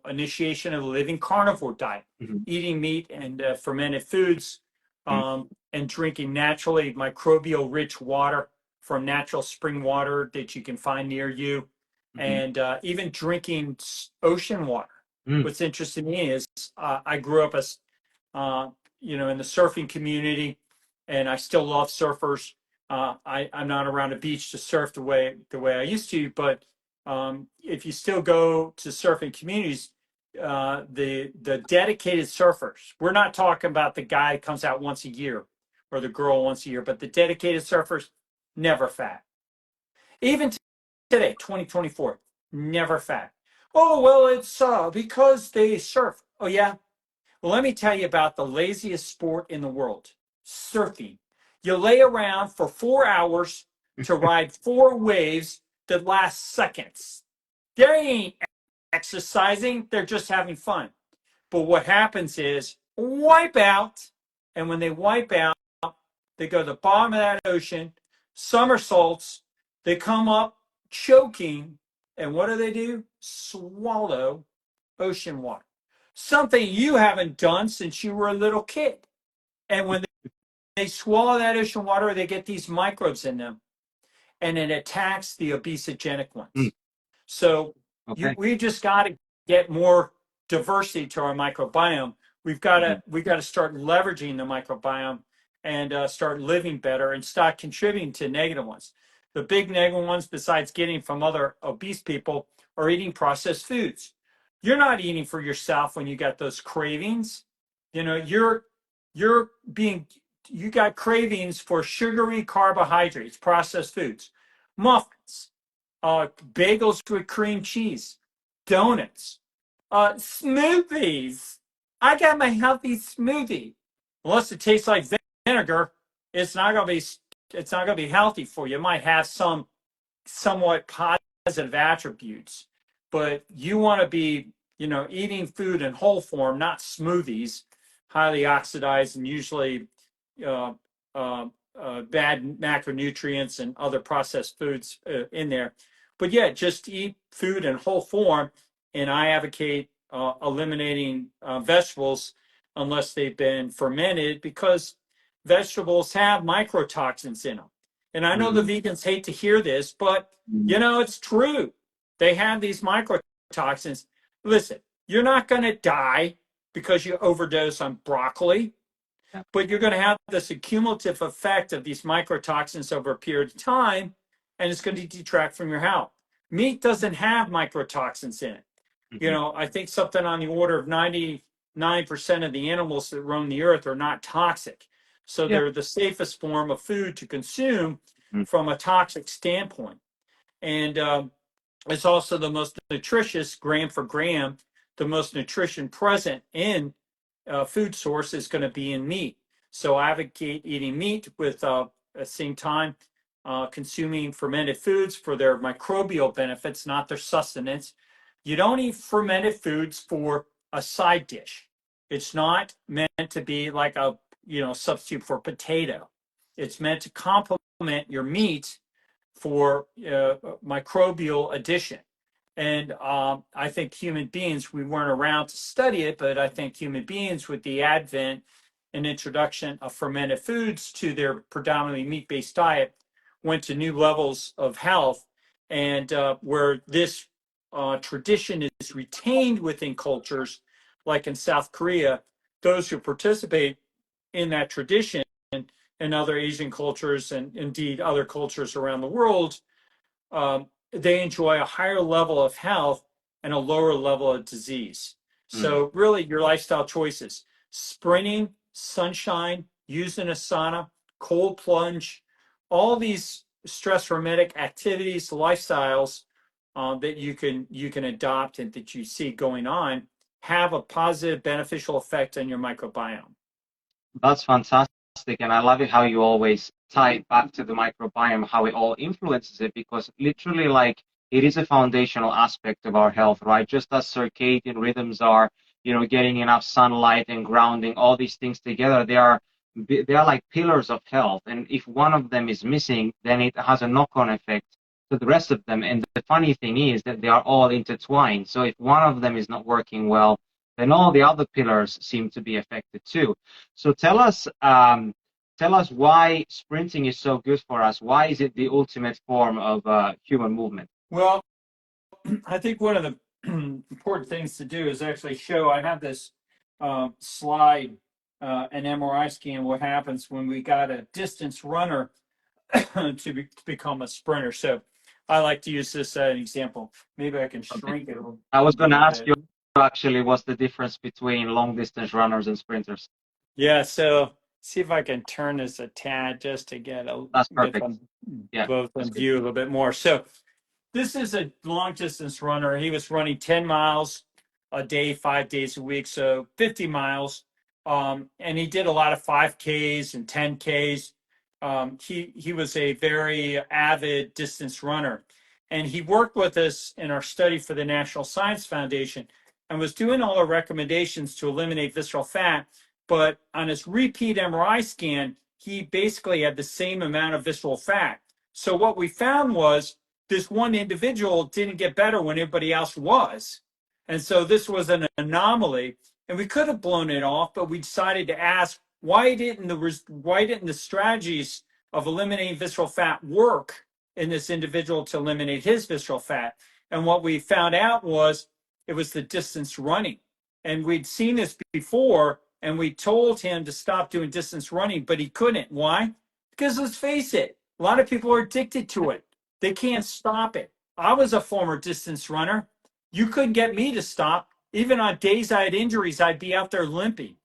initiation of the living carnivore diet, eating meat and fermented foods, and drinking naturally microbial rich water from natural spring water that you can find near you, and even drinking ocean water. What's interesting to me is I grew up as, in the surfing community, and I still love surfers. I'm not around a beach to surf the way I used to, but if you still go to surfing communities, the dedicated surfers, we're not talking about the guy who comes out once a year or the girl once a year, but the dedicated surfers, never fat. Even today, 2024, never fat. Oh, well, it's because they surf. Oh, yeah? Well, let me tell you about the laziest sport in the world, surfing. You lay around for 4 hours to ride 4 waves that last seconds. They ain't exercising, they're just having fun. But what happens is wipe out, and when they wipe out, they go to the bottom of that ocean, somersaults, they come up choking, and what do? Swallow ocean water. Something you haven't done since you were a little kid. And when they swallow that ocean water, they get these microbes in them, and it attacks the obesogenic ones. So Okay. we just got to get more diversity to our microbiome. We got to start leveraging the microbiome and start living better and start contributing to negative ones. The big negative ones, besides getting from other obese people, are eating processed foods. You're not eating for yourself when you got those cravings. You know, you're being you got cravings for sugary carbohydrates, processed foods, muffins, bagels with cream cheese, donuts, smoothies. I got my healthy smoothie. Unless it tastes like vinegar, it's not gonna be healthy for you. It might have some somewhat positive attributes, but you want to be, you know, eating food in whole form, not smoothies, highly oxidized and usually uh, bad macronutrients and other processed foods in there. But yeah, just eat food in whole form. And I advocate eliminating vegetables unless they've been fermented, because vegetables have microtoxins in them. And I know the vegans hate to hear this, but you know, it's true. They have these microtoxins. Listen, you're not going to die because you overdose on broccoli, but you're going to have this accumulative effect of these microtoxins over a period of time, and it's going to detract from your health. Meat doesn't have microtoxins in it. You know, I think something on the order of 99% of the animals that roam the earth are not toxic. So they're the safest form of food to consume from a toxic standpoint. And it's also the most nutritious, gram for gram, the most nutrition present in food source is going to be in meat. So I advocate eating meat with at the same time consuming fermented foods for their microbial benefits, not their sustenance. You don't eat fermented foods for a side dish. It's not meant to be like a, you know, substitute for potato. It's meant to complement your meat for microbial addition. And I think human beings, we weren't around to study it, but I think human beings, with the advent and introduction of fermented foods to their predominantly meat-based diet, went to new levels of health. And where this tradition is retained within cultures, like in South Korea, those who participate in that tradition and other Asian cultures and indeed other cultures around the world, they enjoy a higher level of health and a lower level of disease. So really your lifestyle choices: sprinting, sunshine, using a sauna, cold plunge, all these stress hormetic activities, lifestyles that you can adopt and that you see going on have a positive beneficial effect on your microbiome. That's fantastic. And I love it how you always tie it back to the microbiome, how it all influences it, because literally, like, it is a foundational aspect of our health, right? Just as circadian rhythms are, you know, getting enough sunlight and grounding, all these things together, they are like pillars of health. And if one of them is missing, then it has a knock-on effect to the rest of them. And the funny thing is that they are all intertwined. So if one of them is not working well, then all the other pillars seem to be affected too. So tell us why sprinting is so good for us. Why is it the ultimate form of human movement? Well, I think one of the important things to do is actually show. I have this slide, an MRI scan, what happens when we got a distance runner to become a sprinter. So I like to use this as an example. Maybe I can shrink it. I was going to ask you actually what's the difference between long distance runners and sprinters. Yeah, so see if I can turn this a tad just to get That's perfect. Both in view a little bit more. So this is a long distance runner. He was running 10 miles a day, 5 days a week, so 50 miles. And he did a lot of 5Ks and 10Ks. He was a very avid distance runner. And he worked with us in our study for the National Science Foundation and was doing all our recommendations to eliminate visceral fat. But on his repeat MRI scan, he basically had the same amount of visceral fat. So what we found was this one individual didn't get better when everybody else was. And so this was an anomaly. And we could have blown it off, but we decided to ask, why didn't the strategies of eliminating visceral fat work in this individual to eliminate his visceral fat? And what we found out was it was the distance running. And we'd seen this before, and we told him to stop doing distance running, but he couldn't. Why? Because let's face it, a lot of people are addicted to it. They can't stop it. I was a former distance runner. You couldn't get me to stop. Even on days I had injuries, I'd be out there limping,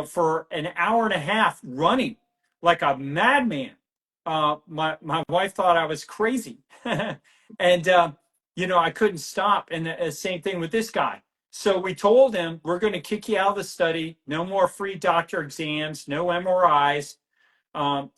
for an hour and a half running like a madman. My wife thought I was crazy, and I couldn't stop. And the same thing with this guy. So we told him, we're going to kick you out of the study. No more free doctor exams, no MRIs.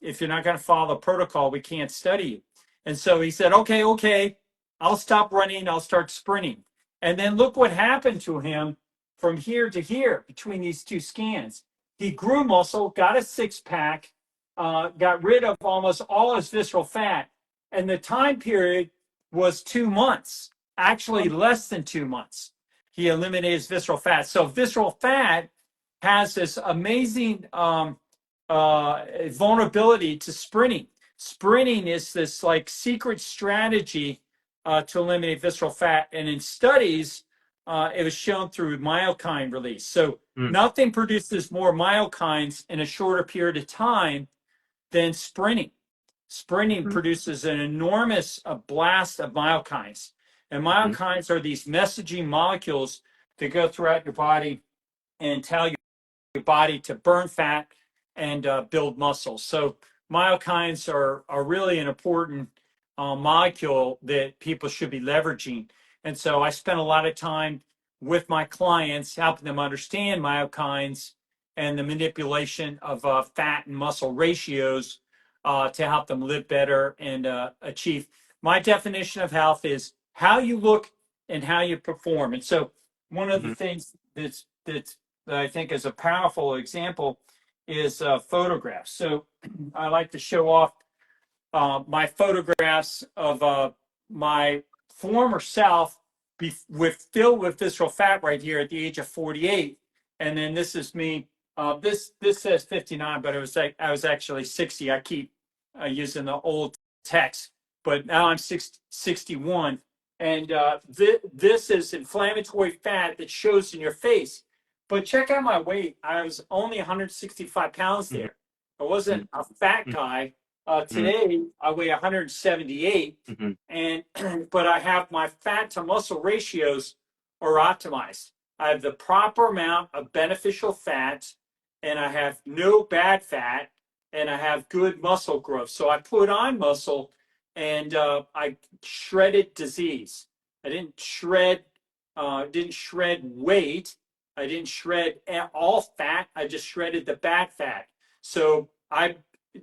If you're not going to follow the protocol, we can't study you. And so he said, okay, I'll stop running. I'll start sprinting. And then look what happened to him from here to here between these two scans. He grew muscle, got a six-pack, got rid of almost all his visceral fat. And the time period was 2 months, actually less than 2 months. He eliminated his visceral fat. So visceral fat has this amazing vulnerability to sprinting. Sprinting is this like secret strategy to eliminate visceral fat. And in studies, it was shown through myokine release. So nothing produces more myokines in a shorter period of time than sprinting. Sprinting produces an enormous blast of myokines. And myokines are these messaging molecules that go throughout your body and tell your body to burn fat and build muscle. So myokines are really an important molecule that people should be leveraging. And so I spent a lot of time with my clients helping them understand myokines and the manipulation of fat and muscle ratios to help them live better and achieve. My definition of health is how you look and how you perform. And so one of the things that I think is a powerful example is photographs. So I like to show off my photographs of my former self filled with visceral fat right here at the age of 48. And then this is me. This says 59, but I was actually 60. I keep using the old text, but now I'm 61. And this is inflammatory fat that shows in your face. But check out my weight. I was only 165 pounds there. I wasn't a fat guy. Today, I weigh 178, and but I have my fat to muscle ratios are optimized. I have the proper amount of beneficial fat, and I have no bad fat, and I have good muscle growth. So I put on muscle, and I shredded disease. I didn't shred weight. I didn't shred all fat. I just shredded the bad fat. So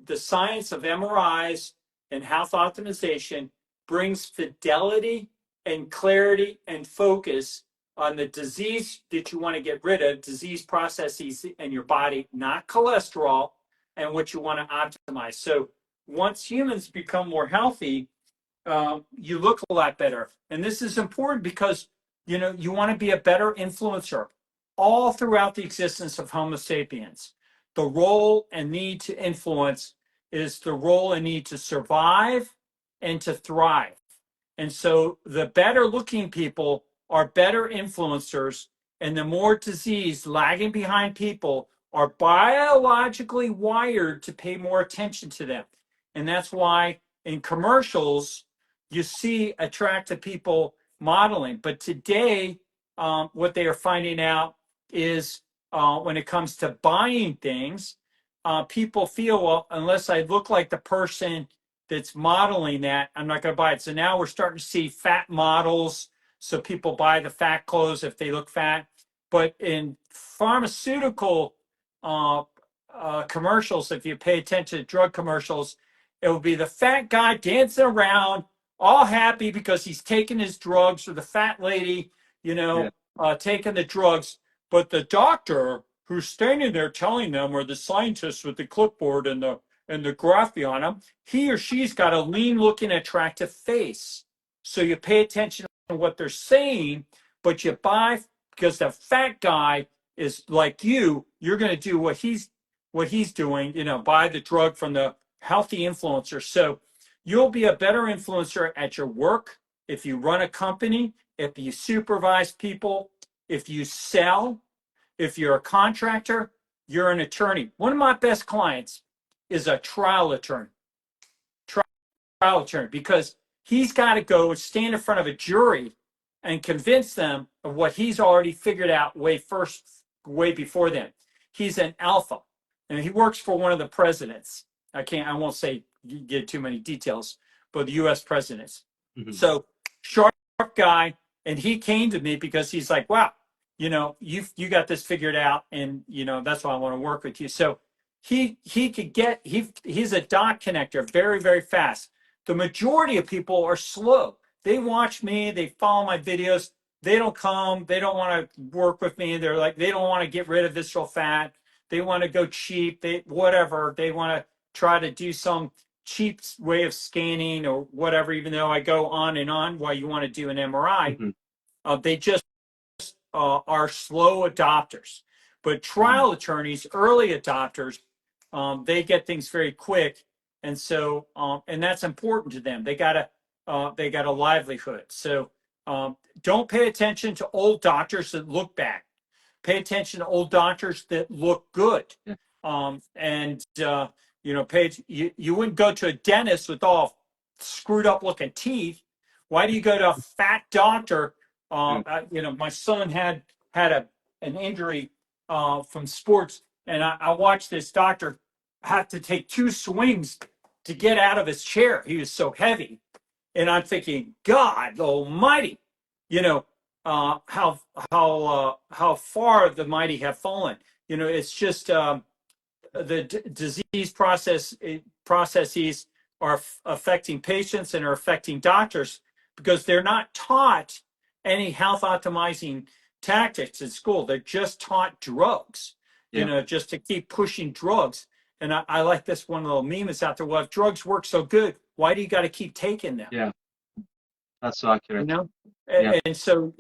the science of MRIs and health optimization brings fidelity and clarity and focus on the disease that you want to get rid of, disease processes in your body, not cholesterol, and what you want to optimize. So once humans become more healthy, you look a lot better. And this is important because, you want to be a better influencer all throughout the existence of Homo sapiens. The role and need to influence is the role and need to survive and to thrive. And so the better looking people are better influencers, and the more disease lagging behind people are biologically wired to pay more attention to them. And that's why in commercials, you see attractive people modeling. But today, what they are finding out is when it comes to buying things, people feel, well, unless I look like the person that's modeling that, I'm not going to buy it. So now we're starting to see fat models. So people buy the fat clothes if they look fat. But in pharmaceutical commercials, if you pay attention to drug commercials, it will be the fat guy dancing around, all happy because he's taking his drugs, or the fat lady, taking the drugs. But the doctor who's standing there telling them, or the scientist with the clipboard and the graphy on him, he or she's got a lean-looking, attractive face. So you pay attention to what they're saying, but you buy because the fat guy is like you're going to do what he's doing, buy the drug from the healthy influencer. So you'll be a better influencer at your work if you run a company, if you supervise people, if you sell, if you're a contractor, you're an attorney. One of my best clients is a trial attorney. Trial attorney, because he's got to go stand in front of a jury and convince them of what he's already figured out way before them. He's an alpha, and he works for one of the presidents. I won't say get too many details, but the U.S. presidents. Mm-hmm. So sharp guy, and he came to me because he's like, wow, you got this figured out, and that's why I want to work with you. So he's a dot connector very, very fast. The majority of people are slow. They watch me, they follow my videos, they don't come, they don't want to work with me. They're like, they don't want to get rid of visceral fat. They want to go cheap, they want to try to do some cheap way of scanning or whatever, even though I go on and on while you want to do an MRI. Mm-hmm. They just are slow adopters. But trial attorneys, early adopters, they get things very quick. And so, and that's important to them. They got a livelihood. So don't pay attention to old doctors that look bad. Pay attention to old doctors that look good. Yeah. You wouldn't go to a dentist with all screwed up looking teeth. Why do you go to a fat doctor? My son had an injury from sports, and I watched this doctor have to take 2 swings to get out of his chair. He was so heavy. And I'm thinking, God almighty, how far the mighty have fallen. It's just the disease processes are affecting patients and are affecting doctors because they're not taught any health optimizing tactics in school. They're just taught drugs, just to keep pushing drugs. And I like this one little meme that's out there. Well, if drugs work so good, why do you got to keep taking them? Yeah, that's so accurate. And so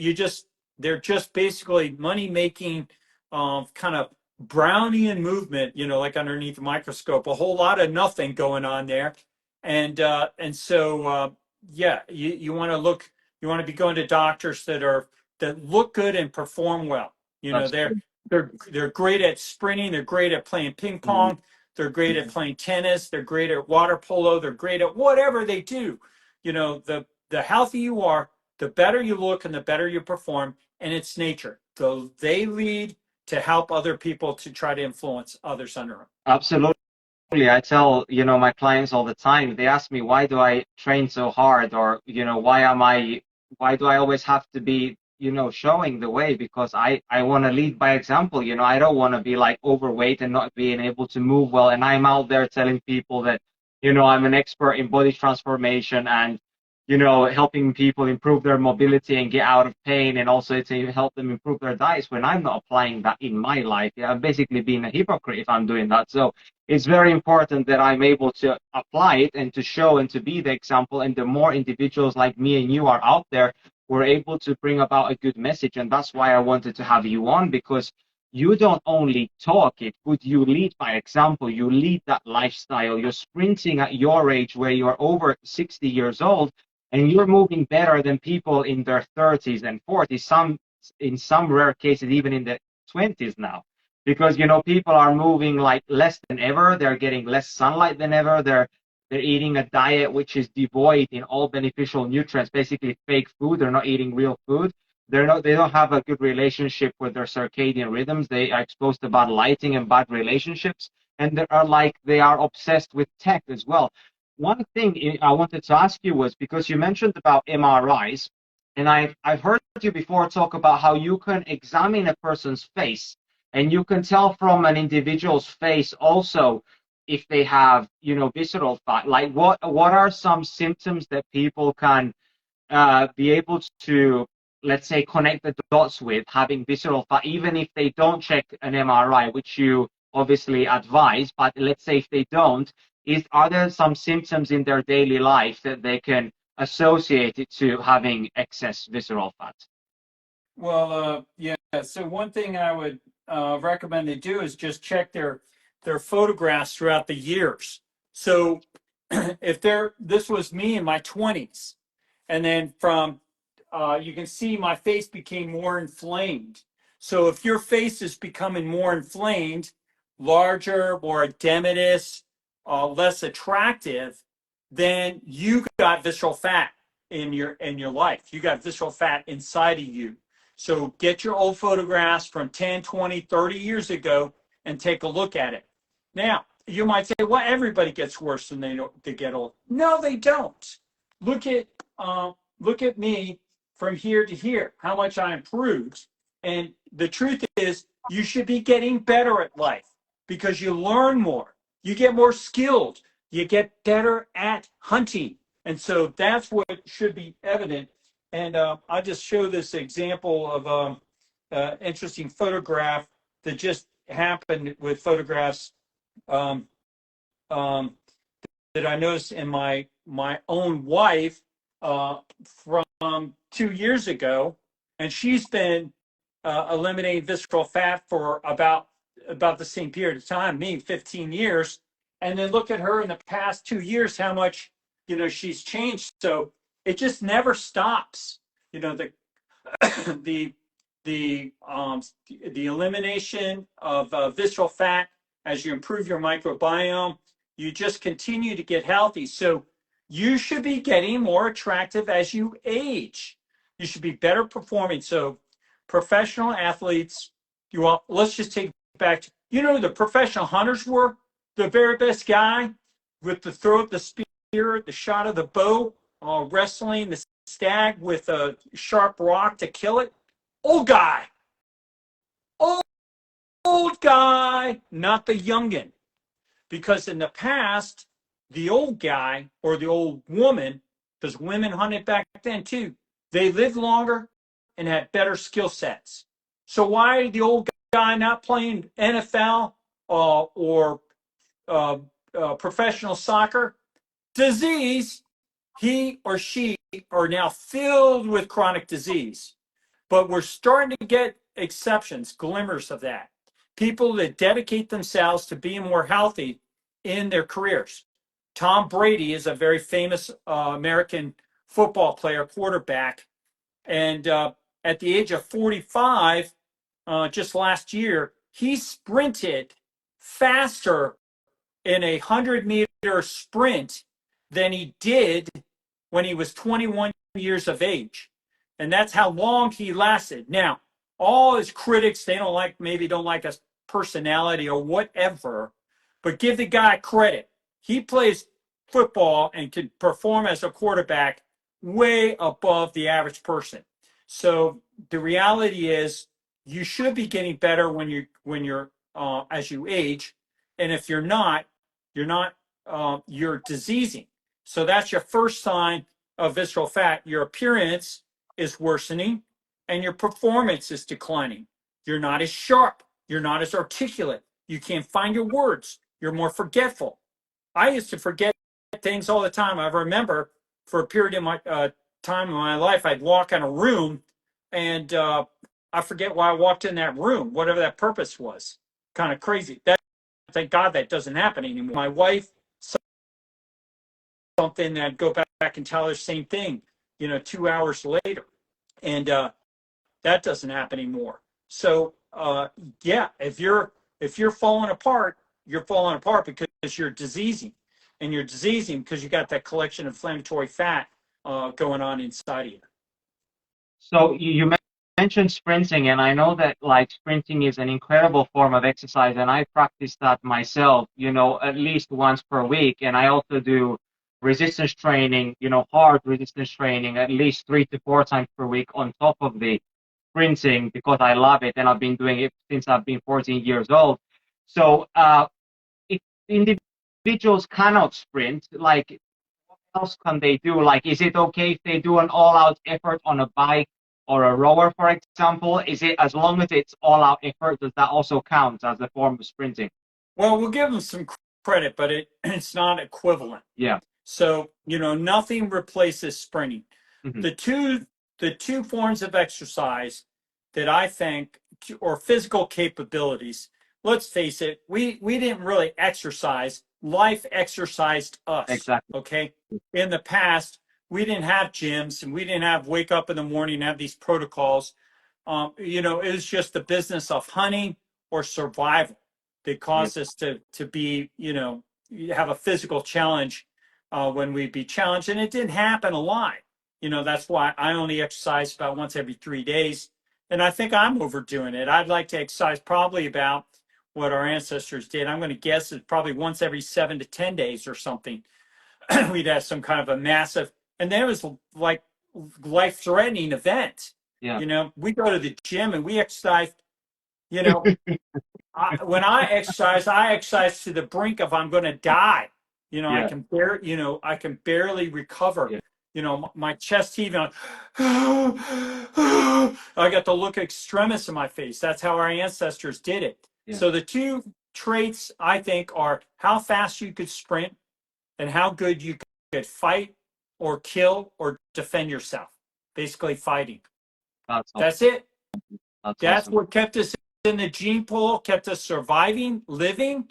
they're just basically money making, kind of Brownian movement. Like underneath the microscope, a whole lot of nothing going on there. And so you want to be going to doctors that look good and perform well. They're great at sprinting. They're great at playing ping pong. Mm-hmm. They're great at playing tennis. They're great at water polo. They're great at whatever they do. The healthier you are, the better you look and the better you perform. And it's nature. So they lead to help other people to try to influence others under them. Absolutely. I tell, my clients all the time, they ask me, why do I train so hard? Or, why do I always have to be, showing the way? Because I want to lead by example. I don't want to be like overweight and not being able to move well. And I'm out there telling people that, I'm an expert in body transformation and, helping people improve their mobility and get out of pain, and also to help them improve their diets when I'm not applying that in my life. I'm basically being a hypocrite if I'm doing that. So it's very important that I'm able to apply it and to show and to be the example. And the more individuals like me and you are out there, we're able to bring about a good message. And that's why I wanted to have you on, because you don't only talk it, but you lead by example. You lead that lifestyle. You're sprinting at your age where you're over 60 years old, and you're moving better than people in their 30s and 40s, in some rare cases, even in the 20s now. Because, people are moving like less than ever. They're getting less sunlight than ever. They're eating a diet which is devoid in all beneficial nutrients, basically fake food. They're not eating real food. They don't have a good relationship with their circadian rhythms. They are exposed to bad lighting and bad relationships. And they are obsessed with tech as well. One thing I wanted to ask you was, because you mentioned about MRIs, and I've heard you before talk about how you can examine a person's face, and you can tell from an individual's face also if they have, visceral fat. Like what are some symptoms that people can be able to, let's say, connect the dots with having visceral fat, even if they don't check an MRI, which you obviously advise, but let's say if they don't, are there some symptoms in their daily life that they can associate it to having excess visceral fat? Well, yeah. So one thing I would recommend they do is just check their photographs throughout the years. So if this was me in my 20s, And then from, you can see my face became more inflamed. So if your face is becoming more inflamed, larger, more edematous, less attractive, then you got visceral fat in your life. You got visceral fat inside of you. So get your old photographs from 10, 20, 30 years ago and take a look at it. Now, you might say, well, everybody gets worse when they get old. No, they don't. Look at me from here to here, how much I improved. And the truth is, you should be getting better at life because you learn more, you get more skilled, you get better at hunting. And so that's what should be evident. And I'll just show this example of interesting photograph that just happened with photographs um, um, that I noticed in my own wife from 2 years ago, and she's been eliminating visceral fat for about the same period of time, me 15 years, and then look at her in the past 2 years, how much she's changed. So it just never stops. The the the elimination of visceral fat as you improve your microbiome, you just continue to get healthy. So you should be getting more attractive as you age. You should be better performing. So professional athletes, let's just take it back to, the professional hunters were the very best guy with the throw of the spear, the shot of the bow, wrestling the stag with a sharp rock to kill it. Old guy. Old guy, not the youngin'. Because in the past, the old guy or the old woman, because women hunted back then too, they lived longer and had better skill sets. So why the old guy not playing NFL or professional soccer? Disease. He or she are now filled with chronic disease. But we're starting to get exceptions, glimmers of that. People that dedicate themselves to being more healthy in their careers. Tom Brady is a very famous American football player, quarterback. And at the age of 45, just last year, he sprinted faster in a 100-meter sprint than he did when he was 21 years of age. And that's how long he lasted. Now, all his critics, they maybe don't like his personality or whatever, but give the guy credit. He plays football and can perform as a quarterback way above the average person. So the reality is you should be getting better when you're as you age. And if you're not, you're diseasing. So that's your first sign of visceral fat. Your appearance is worsening and your performance is declining. You're not as sharp. You're not as articulate. You can't find your words. You're more forgetful. I used to forget things all the time. I remember for a period of my time in my life, I'd walk in a room and I forget why I walked in that room, whatever that purpose was. Kind of crazy. Thank God that doesn't happen anymore. My wife, something that I'd go back and tell her the same thing, 2 hours later. And that doesn't happen anymore. So yeah, if you're falling apart, you're falling apart because you're diseasing. And you're diseasing because you got that collection of inflammatory fat going on inside of you. So you mentioned sprinting, and I know that like sprinting is an incredible form of exercise, and I practice that myself, at least once per week. And I also do resistance training, hard resistance training at least 3 to 4 times per week on top of the sprinting because I love it, and I've been doing it since I've been 14 years old. So if individuals cannot sprint, like what else can they do? Like, is it okay if they do an all-out effort on a bike or a rower, for example? Is it, as long as it's all-out effort, does that also count as a form of sprinting? Well, we'll give them some credit, but it's not equivalent. Yeah. So, nothing replaces sprinting. Mm-hmm. The two forms of exercise that I think, or physical capabilities, let's face it, we didn't really exercise. Life exercised us. Exactly. Okay. In the past, we didn't have gyms, and we didn't have wake up in the morning and have these protocols. You know, it was just the business of hunting or survival that Yeah. caused us to be, you know, have a physical challenge when we'd be challenged. And it didn't happen a lot. You know, that's why I only exercise about once every 3 days. And I think I'm overdoing it. I'd like to exercise probably about what our ancestors did. I'm going to guess it's probably once every 7 to 10 days or something. We'd have some kind of a massive, and then it was like life-threatening event. Yeah. You know, we go to the gym and we exercise. You know, when I exercise to the brink of I'm going to die. You know, Yeah. I can barely recover. Yeah. You know, my chest heaving. I got the look of extremis in my face. That's how our ancestors did it. Yeah. So the two traits I think are how fast you could sprint and how good you could fight or kill or defend yourself. Basically, fighting. That's awesome. That's it. That's That's awesome. what kept us in the gene pool, kept us surviving, living,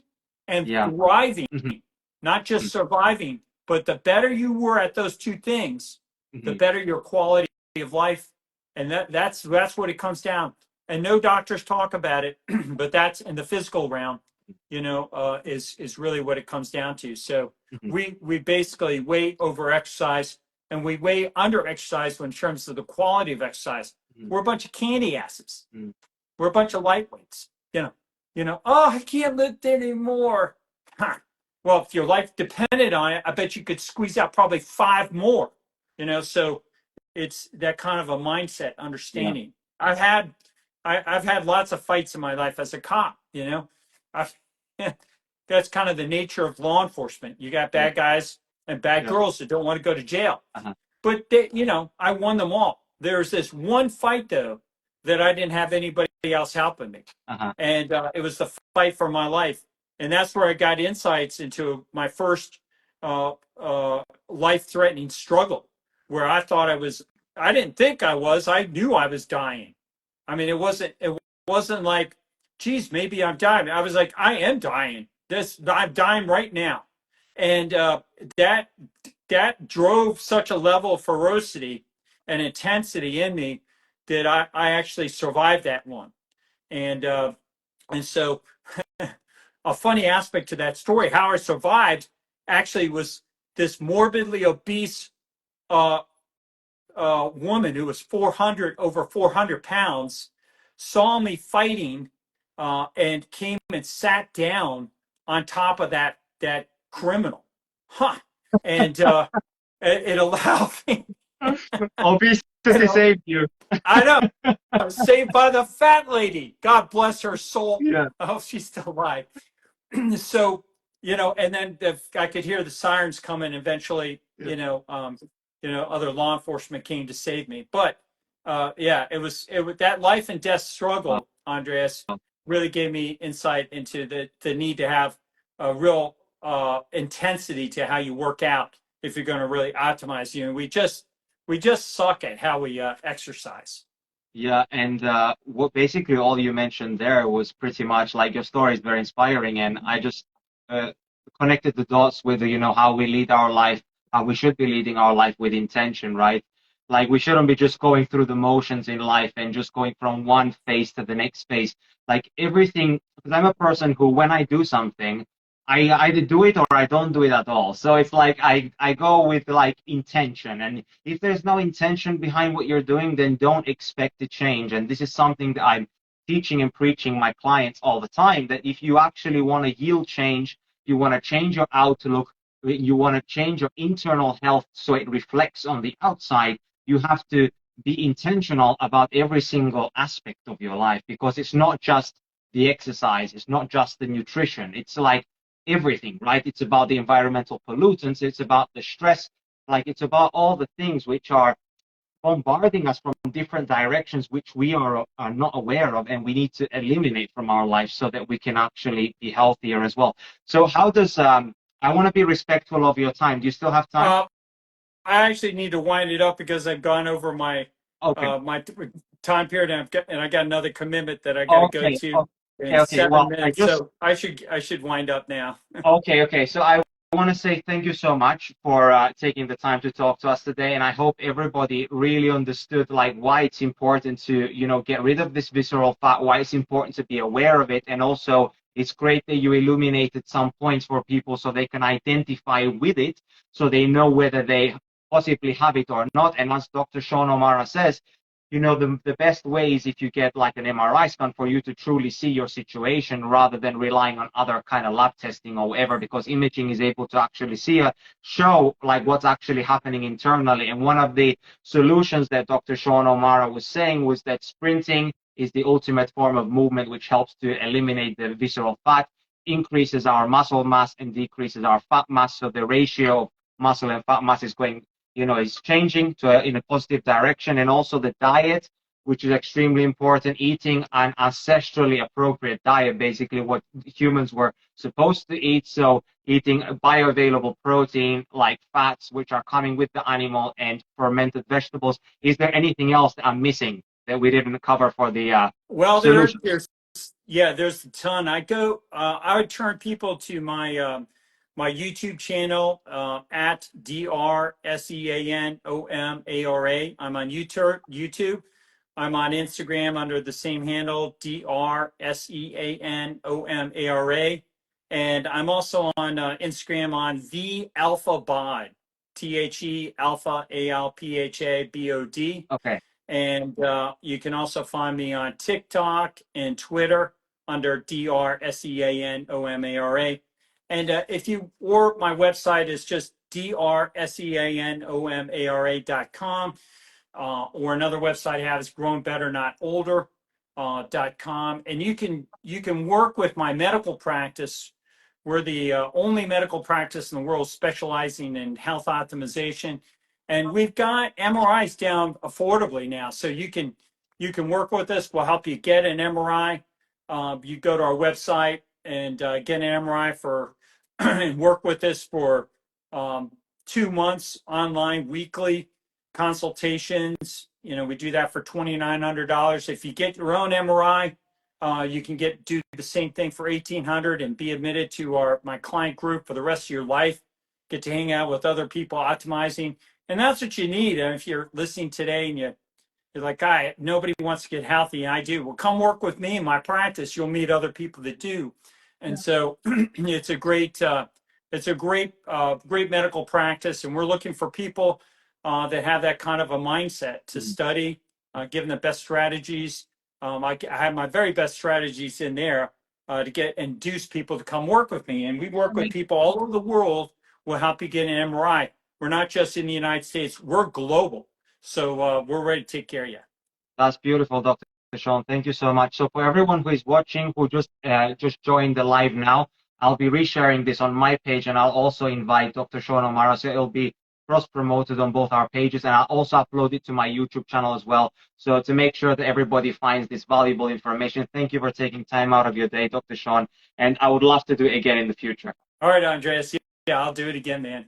and Yeah. thriving. Mhm. Not just surviving, but the better you were at those two things, the Mhm. better your quality of life. And that's what it comes down. And no doctors talk about it, but that's in the physical realm, you know, is really what it comes down to. So Mhm. we basically way over exercise, and we way under exercise in terms of the quality of exercise. Mhm. We're a bunch of candy asses. Mhm. We're a bunch of lightweights. Oh, I can't lift anymore. Huh. Well, if your life depended on it, I bet you could squeeze out probably 5 more. You know, so it's that kind of a mindset Yeah. understanding. I've had lots of fights in my life as a cop. You know, I've, that's kind of the nature of law enforcement. You got Yeah. bad guys and bad Yeah. girls that don't want to go to jail. Uh-huh. But you know, I won them all. There's this one fight though that I didn't have anybody else helping me, Uh-huh. and it was the fight for my life. And that's where I got insights into my first life-threatening struggle, where I didn't think I was. I knew I was dying. I mean, it wasn't like, geez, maybe I'm dying. I was like, I am dying. I'm dying right now, and that that drove such a level of ferocity and intensity in me that I actually survived that one. And so a funny aspect to that story, how I survived, actually was this morbidly obese uh, woman who was 400 pounds, saw me fighting, and came and sat down on top of that criminal. Huh. And it allowed me. Obesity saved you. I know. Saved by the fat lady. God bless her soul. Yeah. I hope she's still alive. So, you know, and then I could hear the sirens coming. Eventually, Yeah. Other law enforcement came to save me. But yeah, it was that life and death Wow. struggle, Andreas, really gave me insight into the need to have a real intensity to how you work out if you're going to really optimize. You know, we just suck at how we exercise. Yeah, and what basically all you mentioned there was pretty much like your story is very inspiring, and I just uh, connected the dots with how we lead our life, how we should be leading our life with intention, right? Like we shouldn't be just going through the motions in life and just going from one phase to the next phase. Like everything, because I'm a person who, when I do something, I either do it or I don't do it at all. So it's like I go with like intention, and if there's no intention behind what you're doing, then don't expect to change. And this is something that I'm teaching and preaching my clients all the time, that if you actually want to yield change, you want to change your outlook, you want to change your internal health so it reflects on the outside, you have to be intentional about every single aspect of your life, because it's not just the exercise, it's not just the nutrition, it's like everything, right? It's about the environmental pollutants, it's about the stress, like it's about all the things which are bombarding us from different directions, which we are not aware of, and we need to eliminate from our life so that we can actually be healthier as well. So how does I want to be respectful of your time. Do you still have time? I actually need to wind it up because I've gone over my Okay. my time period, and I got another commitment that I got to go Okay. to Okay. in Okay. seven Well, I minutes. just So I should wind up now. okay. Okay. So I I want to say thank you so much for taking the time to talk to us today, and I hope everybody really understood like why it's important to, you know, get rid of this visceral fat, why it's important to be aware of it, and also it's great that you illuminated some points for people so they can identify with it, so they know whether they possibly have it or not. And as Dr. Sean O'Mara says, you know, the best way is if you get like an MRI scan for you to truly see your situation rather than relying on other kind of lab testing or whatever, because imaging is able to actually show like what's actually happening internally. And one of the solutions that Dr. Sean O'Mara was saying was that sprinting is the ultimate form of movement, which helps to eliminate the visceral fat, increases our muscle mass and decreases our fat mass. So the ratio of muscle and fat mass is going, you know, is changing in a positive direction. And also the diet, which is extremely important, eating an ancestrally appropriate diet, basically what humans were supposed to eat. So eating bioavailable protein like fats, which are coming with the animal, and fermented vegetables. Is there anything else that I'm missing that we didn't cover for the Well, solution? there's a ton. I would turn people to my YouTube channel at DRSEANOMARA. I'm on YouTube. I'm on Instagram under the same handle, DRSEANOMARA. And I'm also on Instagram on the Alpha Bod, THE Alpha ALPHA BOD. Okay. And you can also find me on TikTok and Twitter under DRSEANOMARA. And or my website is just DRSEANOMARA.com. Or another website I have is growingbetternotolder.com. And you can work with my medical practice. We're the only medical practice in the world specializing in health optimization. And we've got MRIs down affordably now. So you can work with us. We'll help you get an MRI. You go to our website and get an MRI and work with us for 2 months online, weekly consultations. You know, we do that for $2,900. If you get your own MRI, you can do the same thing for $1,800 and be admitted to my client group for the rest of your life. Get to hang out with other people optimizing. And that's what you need. And if you're listening today and you're like, nobody wants to get healthy, and I do. Well, come work with me in my practice. You'll meet other people that do. And so it's a great medical practice. And we're looking for people that have that kind of a mindset to study, give them the best strategies. I have my very best strategies in there to induce people to come work with me. And we work with people all over the world. We'll help you get an MRI. We're not just in the United States, we're global. So we're ready to take care of you. That's beautiful, Dr. Sean. Thank you so much. So for everyone who is watching, who just joined the live now, I'll be resharing this on my page, and I'll also invite Dr. Sean O'Mara, so it'll be cross-promoted on both our pages, and I'll also upload it to my YouTube channel as well. So to make sure that everybody finds this valuable information, thank you for taking time out of your day, Dr. Sean, and I would love to do it again in the future. All right, Andreas. Yeah, I'll do it again, man.